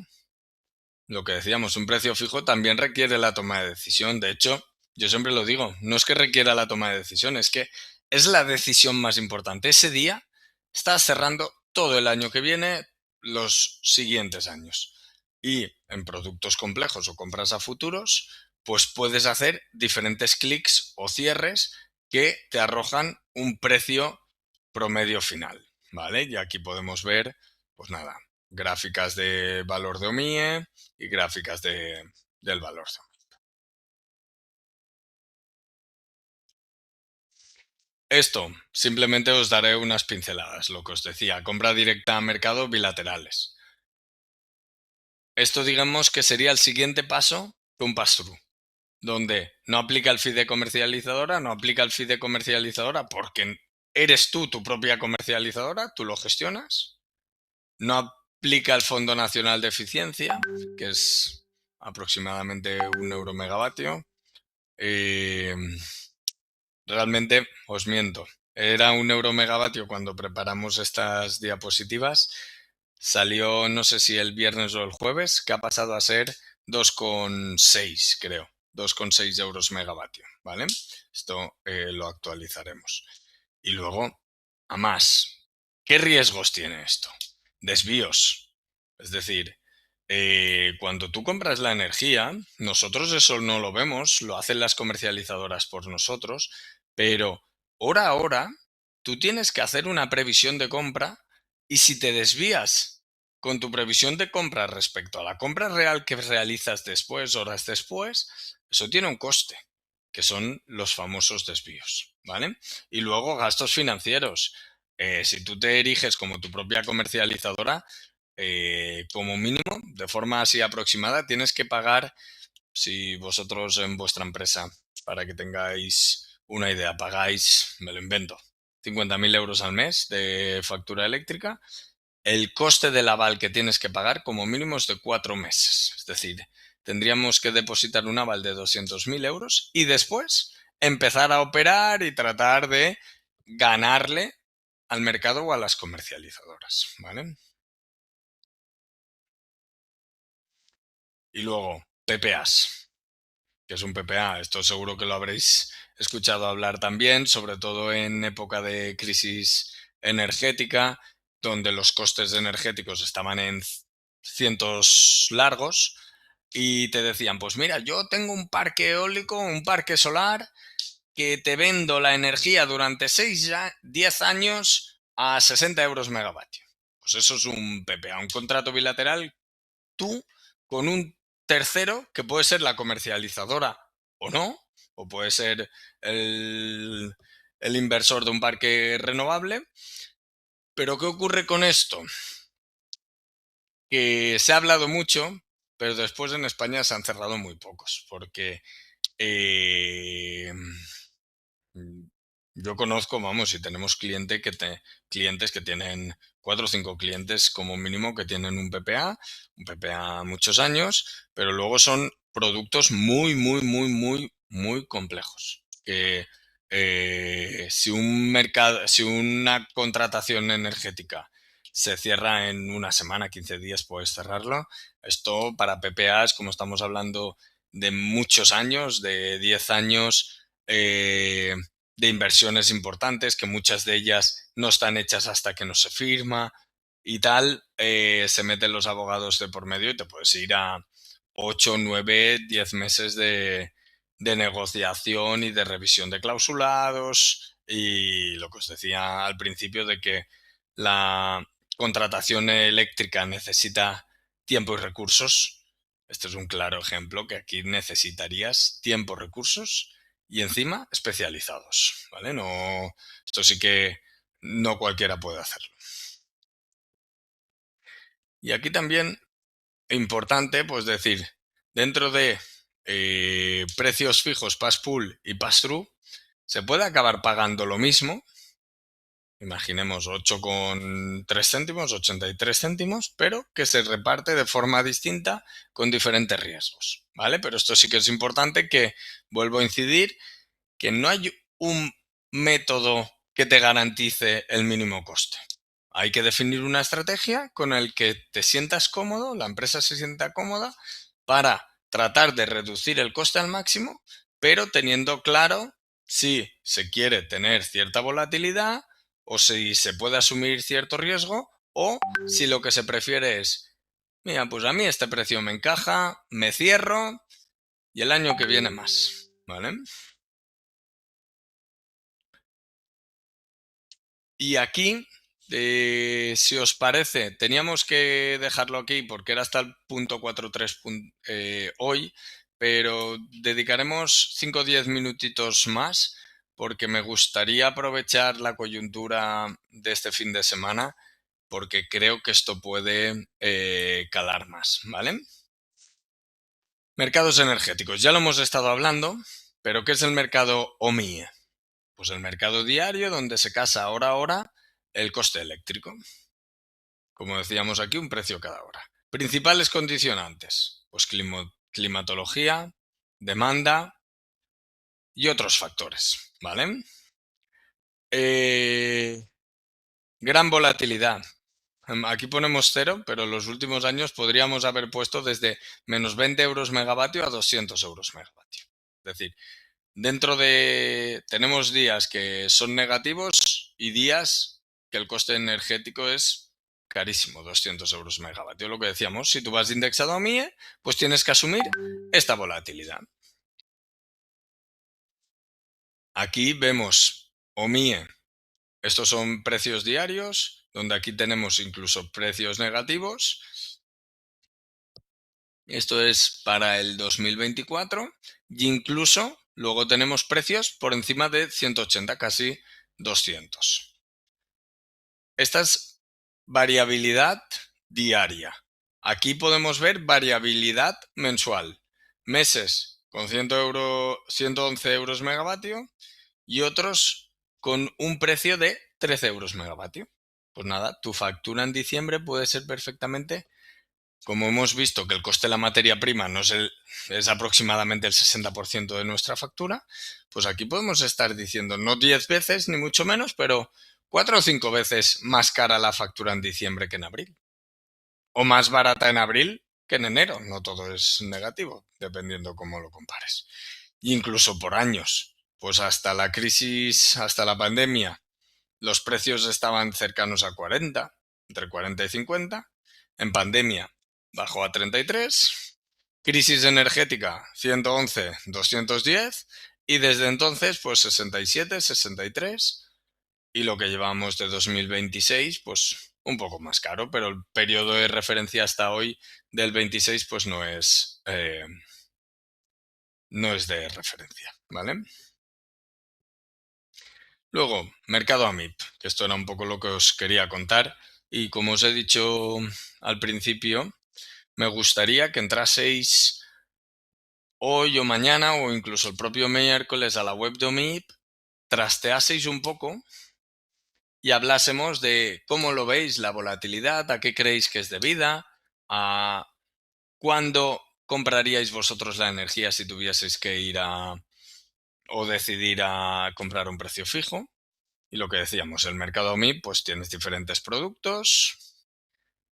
S1: lo que decíamos, un precio fijo también requiere la toma de decisión. De hecho, yo siempre lo digo, no es que requiera la toma de decisión, es que es la decisión más importante. Ese día estás cerrando todo el año que viene, los siguientes años. Y en productos complejos o compras a futuros, pues puedes hacer diferentes clics o cierres que te arrojan un precio promedio final, ¿vale? Y aquí podemos ver, pues nada, gráficas de valor de OMIE y gráficas del valor de OMIE. Esto, simplemente os daré unas pinceladas, lo que os decía, compra directa a mercado bilaterales. Esto digamos que sería el siguiente paso de un pass-through, donde no aplica el fee de comercializadora, no aplica el fee de comercializadora porque eres tú tu propia comercializadora, tú lo gestionas. No aplica el Fondo Nacional de Eficiencia, que es aproximadamente 1 euro megavatio. Realmente os miento. Era 1 euro megavatio cuando preparamos estas diapositivas. Salió, no sé si el viernes o el jueves, que ha pasado a ser 2,6, creo. 2,6 euros megavatio, ¿vale? Esto lo actualizaremos. Y luego, a más, ¿qué riesgos tiene esto? Desvíos. Es decir, cuando tú compras la energía, nosotros eso no lo vemos, lo hacen las comercializadoras por nosotros, pero hora a hora tú tienes que hacer una previsión de compra y si te desvías con tu previsión de compra respecto a la compra real que realizas después, horas después, eso tiene un coste, que son los famosos desvíos, ¿vale? Y luego gastos financieros. Si tú te eriges como tu propia comercializadora, como mínimo, de forma así aproximada, tienes que pagar, si vosotros en vuestra empresa, para que tengáis una idea, pagáis, me lo invento, 50.000 euros al mes de factura eléctrica, el coste del aval que tienes que pagar como mínimo es de 4 meses. Es decir, tendríamos que depositar un aval de 200.000 euros y después empezar a operar y tratar de ganarle al mercado o a las comercializadoras, ¿vale? Y luego, PPAs. ¿Qué es un PPA? Esto seguro que lo habréis escuchado hablar también, sobre todo en época de crisis energética, donde los costes energéticos estaban en cientos largos y te decían, pues mira, yo tengo un parque eólico, un parque solar, que te vendo la energía durante 10 años a 60 euros megavatio. Pues eso es un PPA, un contrato bilateral, tú con un tercero que puede ser la comercializadora o no, o puede ser el inversor de un parque renovable. Pero ¿qué ocurre con esto? Que se ha hablado mucho, pero después en España se han cerrado muy pocos, porque eh, yo conozco, vamos, y tenemos clientes que tienen 4 o 5 clientes como mínimo que tienen un PPA muchos años, pero luego son productos muy, muy, muy, muy, muy complejos. Que si un mercado, si una contratación energética se cierra en una semana, 15 días puedes cerrarlo. Esto para PPAs, como estamos hablando de muchos años, de 10 años, de inversiones importantes, que muchas de ellas no están hechas hasta que no se firma y tal, se meten los abogados de por medio y te puedes ir a 8, 9, 10 meses de negociación y de revisión de clausulados y lo que os decía al principio de que la contratación eléctrica necesita tiempo y recursos. Este es un claro ejemplo que aquí necesitarías tiempo, recursos y encima especializados, ¿vale? No, esto sí que no cualquiera puede hacerlo. Y aquí también importante, pues decir, dentro de precios fijos, pass-pull y pass-through, se puede acabar pagando lo mismo. Imaginemos 8,3 céntimos, 83 céntimos, pero que se reparte de forma distinta con diferentes riesgos, ¿vale? Pero esto sí que es importante que vuelvo a incidir que no hay un método que te garantice el mínimo coste. Hay que definir una estrategia con el que te sientas cómodo, la empresa se sienta cómoda para tratar de reducir el coste al máximo, pero teniendo claro si se quiere tener cierta volatilidad o si se puede asumir cierto riesgo o si lo que se prefiere es, mira, pues a mí este precio me encaja, me cierro y el año que viene más, ¿vale? Y aquí Si os parece, teníamos que dejarlo aquí porque era hasta el punto 4.3 hoy, pero dedicaremos 5 o 10 minutitos más porque me gustaría aprovechar la coyuntura de este fin de semana porque creo que esto puede calar más, ¿vale? Mercados energéticos, ya lo hemos estado hablando, pero ¿qué es el mercado OMIE? Pues el mercado diario donde se casa hora a hora el coste eléctrico. Como decíamos aquí, un precio cada hora. Principales condicionantes, pues climatología, demanda y otros factores, ¿vale? Gran volatilidad. Aquí ponemos 0, pero en los últimos años podríamos haber puesto desde menos 20 euros megavatio a 200 euros megavatio. Es decir, tenemos días que son negativos y días que el coste energético es carísimo, 200 euros megavatio. Lo que decíamos, si tú vas indexado a MIE, pues tienes que asumir esta volatilidad. Aquí vemos OMIE. Estos son precios diarios, donde aquí tenemos incluso precios negativos. Esto es para el 2024 y incluso luego tenemos precios por encima de 180, casi 200. Esta es variabilidad diaria. Aquí podemos ver variabilidad mensual. Meses con 111 euros megavatio y otros con un precio de 13 euros megavatio. Pues nada, tu factura en diciembre puede ser perfectamente, como hemos visto que el coste de la materia prima no es aproximadamente el 60% de nuestra factura, pues aquí podemos estar diciendo no 10 veces ni mucho menos, pero 4 o 5 veces más cara la factura en diciembre que en abril. O más barata en abril que en enero. No todo es negativo, dependiendo cómo lo compares. Incluso por años. Pues hasta la crisis, hasta la pandemia, los precios estaban cercanos a 40, entre 40 y 50. En pandemia bajó a 33. Crisis energética 111, 210. Y desde entonces, pues 67, 63. Y lo que llevamos de 2026, pues un poco más caro, pero el periodo de referencia hasta hoy del 26, pues no es de referencia, ¿vale? Luego, mercado AMIP, que esto era un poco lo que os quería contar. Y como os he dicho al principio, me gustaría que entraseis hoy o mañana o incluso el propio miércoles a la web de AMIP, trasteaseis un poco y hablásemos de cómo lo veis la volatilidad, a qué creéis que es debida, a cuándo compraríais vosotros la energía si tuvieseis que ir o decidir a comprar un precio fijo. Y lo que decíamos, el mercado OMI, pues tienes diferentes productos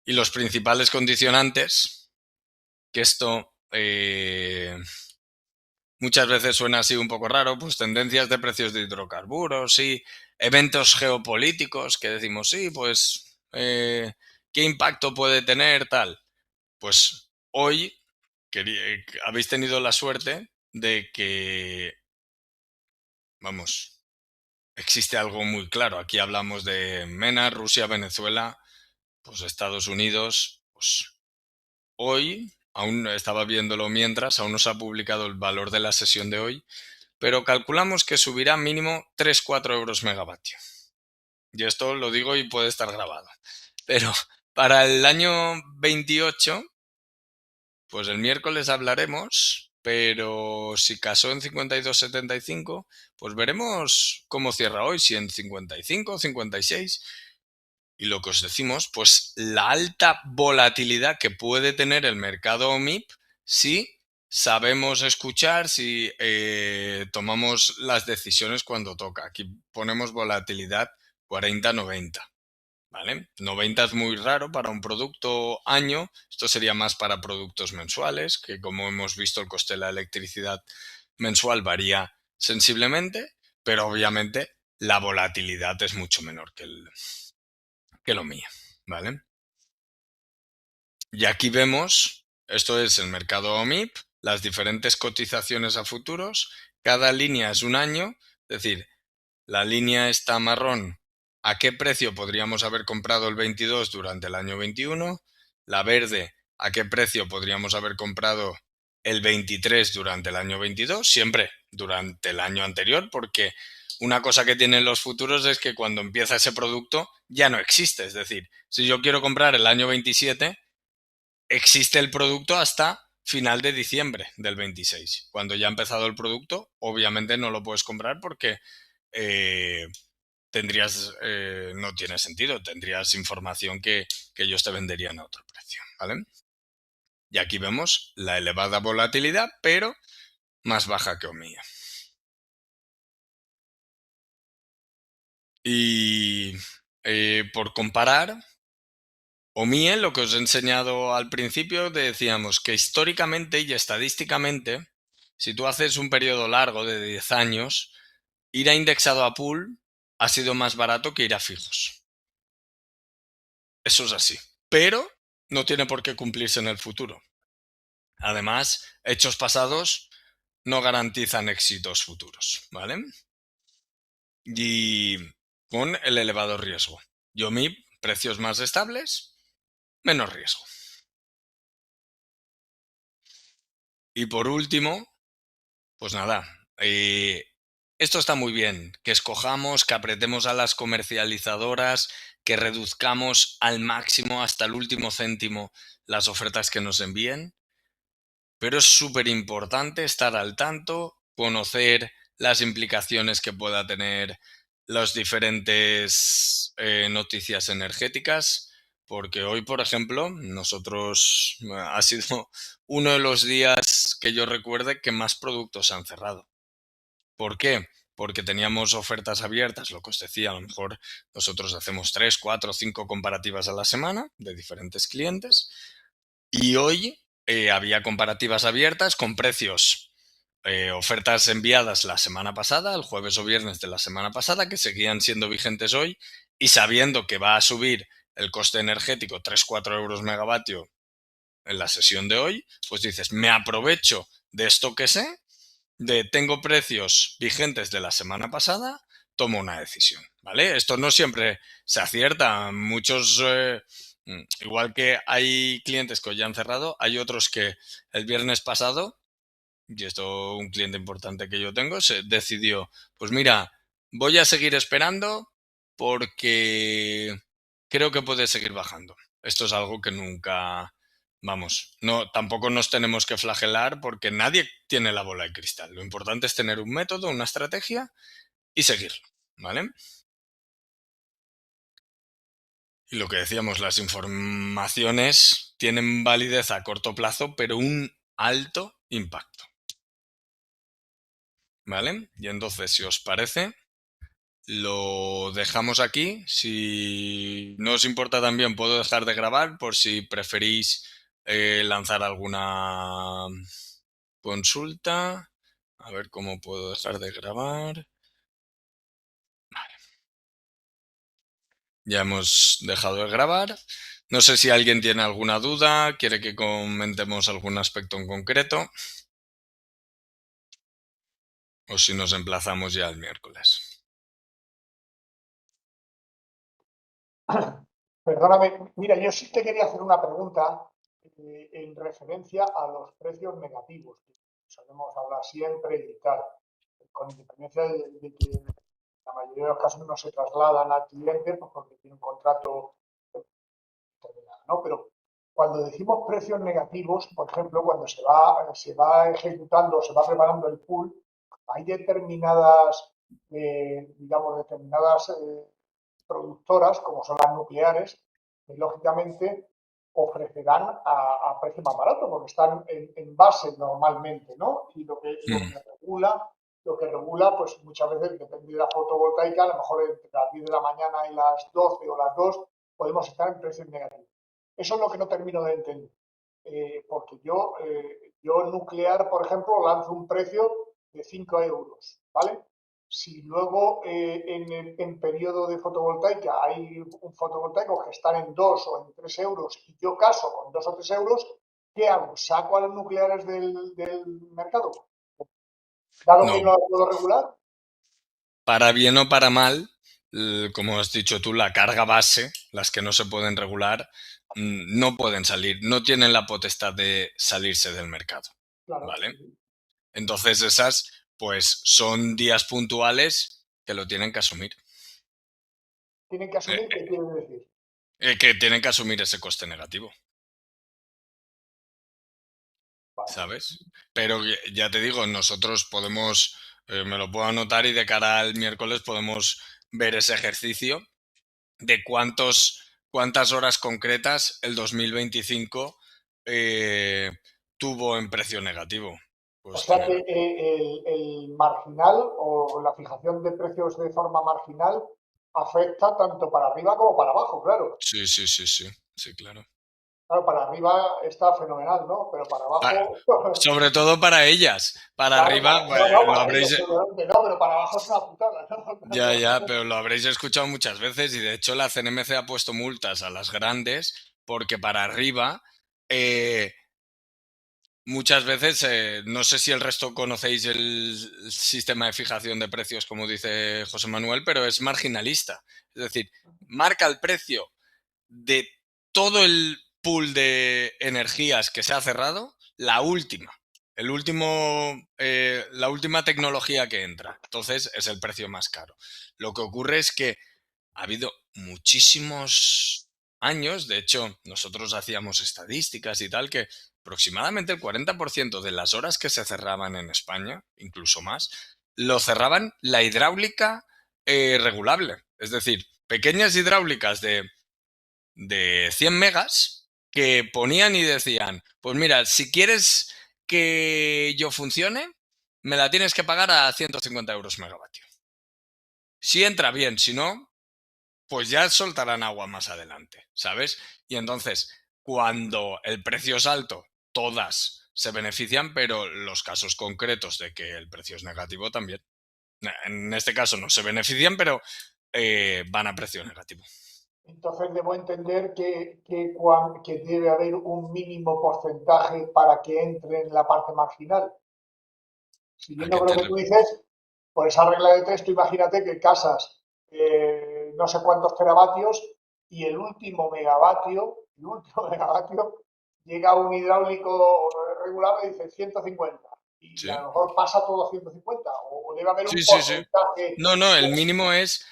S1: y los principales condicionantes, que esto muchas veces suena así un poco raro, pues tendencias de precios de hidrocarburos y eventos geopolíticos que decimos, sí, pues, ¿qué impacto puede tener tal? Pues hoy habéis tenido la suerte de que, vamos, existe algo muy claro. Aquí hablamos de MENA, Rusia, Venezuela, pues Estados Unidos, pues hoy, aún estaba viéndolo mientras, aún no se ha publicado el valor de la sesión de hoy, pero calculamos que subirá mínimo 3-4 euros megavatio. Y esto lo digo y puede estar grabado. Pero para el año 28, pues el miércoles hablaremos, pero si casó en 52,75, pues veremos cómo cierra hoy, si en 55 o 56. Y lo que os decimos, pues la alta volatilidad que puede tener el mercado OMIP si sabemos escuchar, si tomamos las decisiones cuando toca. Aquí ponemos volatilidad 40-90. ¿Vale? 90 es muy raro para un producto año, esto sería más para productos mensuales, que como hemos visto el coste de la electricidad mensual varía sensiblemente, pero obviamente la volatilidad es mucho menor que lo mío, ¿vale? Y aquí vemos, esto es el mercado OMIP, las diferentes cotizaciones a futuros, cada línea es un año, es decir, la línea esta marrón a qué precio podríamos haber comprado el 22 durante el año 21, la verde, a qué precio podríamos haber comprado el 23 durante el año 22, siempre durante el año anterior, porque una cosa que tienen los futuros es que cuando empieza ese producto ya no existe. Es decir, si yo quiero comprar el año 27, existe el producto hasta final de diciembre del 26. Cuando ya ha empezado el producto, obviamente no lo puedes comprar porque eh, no tiene sentido, tendrías información que ellos te venderían a otro precio, ¿vale? Y aquí vemos la elevada volatilidad, pero más baja que OMIA. Y por comparar, OMIE, lo que os he enseñado al principio, decíamos que históricamente y estadísticamente, si tú haces un periodo largo de 10 años, ir a indexado a pool ha sido más barato que ir a fijos. Eso es así. Pero no tiene por qué cumplirse en el futuro. Además, hechos pasados no garantizan éxitos futuros, ¿vale? Y con el elevado riesgo. YOMIP, precios más estables, menos riesgo. Y por último, pues nada, esto está muy bien, que escojamos, que apretemos a las comercializadoras, que reduzcamos al máximo hasta el último céntimo las ofertas que nos envíen, pero es súper importante estar al tanto, conocer las implicaciones que pueda tener las diferentes noticias energéticas, porque hoy, por ejemplo, nosotros ha sido uno de los días que yo recuerde que más productos se han cerrado. ¿Por qué? Porque teníamos ofertas abiertas, lo que os decía, a lo mejor nosotros hacemos 3, 4, 5 comparativas a la semana de diferentes clientes y hoy había comparativas abiertas con precios, ofertas enviadas la semana pasada, el jueves o viernes de la semana pasada, que seguían siendo vigentes hoy y sabiendo que va a subir el coste energético 3-4 euros megavatio en la sesión de hoy, pues dices, me aprovecho de esto que sé, de tengo precios vigentes de la semana pasada, tomo una decisión, ¿vale? Esto no siempre se acierta. Muchos, igual que hay clientes que hoy ya han cerrado, hay otros que el viernes pasado, y esto un cliente importante que yo tengo, se decidió, pues mira, voy a seguir esperando porque creo que puede seguir bajando. Esto es algo que nunca, vamos, no, tampoco nos tenemos que flagelar porque nadie tiene la bola de cristal. Lo importante es tener un método, una estrategia y seguirlo, ¿vale? Y lo que decíamos, las informaciones tienen validez a corto plazo, pero un alto impacto, ¿vale? Y entonces, si os parece, lo dejamos aquí. Si no os importa también, puedo dejar de grabar por si preferís lanzar alguna consulta. A ver cómo puedo dejar de grabar. Ya hemos dejado de grabar. No sé si alguien tiene alguna duda, quiere que comentemos algún aspecto en concreto o si nos emplazamos ya el miércoles.
S3: Perdóname, mira, yo sí te quería hacer una pregunta en referencia a los precios negativos, que solemos hablar siempre y tal, con independencia de que en la mayoría de los casos no se trasladan al cliente pues porque tiene un contrato determinado, ¿no? Pero cuando decimos precios negativos, por ejemplo, cuando se va ejecutando, se va preparando el pool, hay determinadas, digamos, determinadas productoras, como son las nucleares, que lógicamente ofrecerán a precio más barato, porque están en base normalmente, ¿no? Y
S1: Mm,
S3: lo que regula, pues muchas veces depende de la fotovoltaica, a lo mejor entre las 10 de la mañana y las 12 o las 2 podemos estar en precios negativos. Eso es lo que no termino de entender, porque yo nuclear, por ejemplo, lanzo un precio de 5 euros, ¿vale? Si luego en periodo de fotovoltaica hay un fotovoltaico que están en 2 o en 3 euros y yo caso con 2 o 3 euros, ¿qué hago? ¿Saco a los nucleares del mercado? Dado que
S1: No,
S3: no lo puedo regular.
S1: para bien o para mal, como has dicho tú, la carga base, las que no se pueden regular, no pueden salir, no tienen la potestad de salirse del mercado,
S3: Claro,
S1: ¿vale?
S3: sí, sí.
S1: Entonces esas, pues son días puntuales que lo tienen que asumir,
S3: Tienen que asumir qué quiere decir.
S1: que tienen que asumir ese coste negativo,
S3: Vale.
S1: ¿sabes? Pero ya te digo, nosotros podemos, me lo puedo anotar y de cara al miércoles podemos ver ese ejercicio de cuántas horas concretas el 2025 tuvo en precio negativo.
S3: O
S1: Pues
S3: sea que el marginal o la fijación de precios de forma marginal afecta tanto para arriba como para abajo, claro.
S1: sí, sí, sí, sí, sí, claro.
S3: Claro, para arriba está fenomenal, ¿no? Pero para abajo,
S1: Sobre todo para ellas. Para
S3: claro,
S1: arriba,
S3: no, no,
S1: lo
S3: para ellos
S1: habréis,
S3: seguramente no, pero para abajo es una putada,
S1: ya,
S3: ¿no?
S1: pero lo habréis escuchado muchas veces y de hecho la CNMC ha puesto multas a las grandes porque para arriba muchas veces, no sé si el resto conocéis el sistema de fijación de precios, como dice José Manuel, pero es marginalista. Es decir, marca el precio de todo el pool de energías que se ha cerrado, la última. La última tecnología que entra. Entonces es el precio más caro. Lo que ocurre es que ha habido muchísimos años, de hecho, nosotros hacíamos estadísticas y tal, que aproximadamente el 40% de las horas que se cerraban en España, incluso más, lo cerraban la hidráulica regulable. Es decir, pequeñas hidráulicas de 100 megas que ponían y decían, pues mira, si quieres que yo funcione, me la tienes que pagar a 150 euros megavatio. Si entra bien, si no, pues ya soltarán agua más adelante, ¿sabes? Y entonces, cuando el precio es alto, todas se benefician, pero los casos concretos de que el precio es negativo también. En este caso no se benefician, pero van a precio negativo.
S3: Entonces debo entender que debe haber un mínimo porcentaje para que entre en la parte marginal.
S1: ¿A
S3: Siguiendo
S1: qué
S3: con
S1: te
S3: lo que tú dices, por esa regla de tres, tú imagínate que casas no sé cuántos teravatios y el último megavatio llega a un hidráulico regular y dice 150 y a
S1: Sí,
S3: lo mejor pasa todo a 150 o debe haber un
S1: sí, sí, sí.
S3: porcentaje.
S1: No, el mínimo es,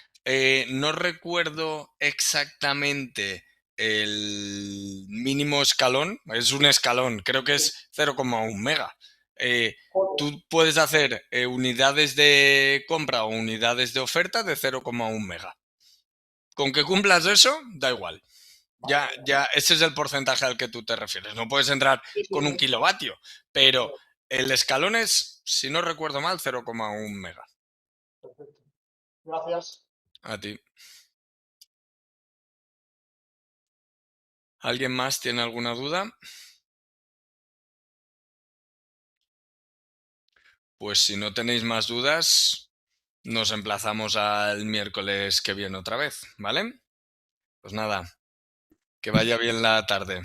S1: no recuerdo exactamente el mínimo escalón, es un escalón, creo que es 0,1 mega. Eh,
S3: Joder,
S1: Tú puedes hacer unidades de compra o unidades de oferta de 0,1 mega. Con que cumplas eso, da igual.
S3: madre mía.
S1: Ya, ese es el porcentaje al que tú te refieres. No puedes entrar
S3: Sí, sí,
S1: con un
S3: sí.
S1: kilovatio, pero el escalón es, si no recuerdo mal, 0,1 mega.
S3: Perfecto. Gracias.
S1: A ti. ¿Alguien más tiene alguna duda? Pues si no tenéis más dudas, nos emplazamos al miércoles que viene otra vez, ¿vale? Pues nada, que vaya bien la tarde.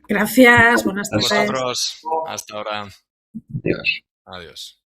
S4: Gracias, buenas
S1: A
S4: tardes.
S1: vosotros, hasta ahora.
S5: Dios.
S1: Adiós.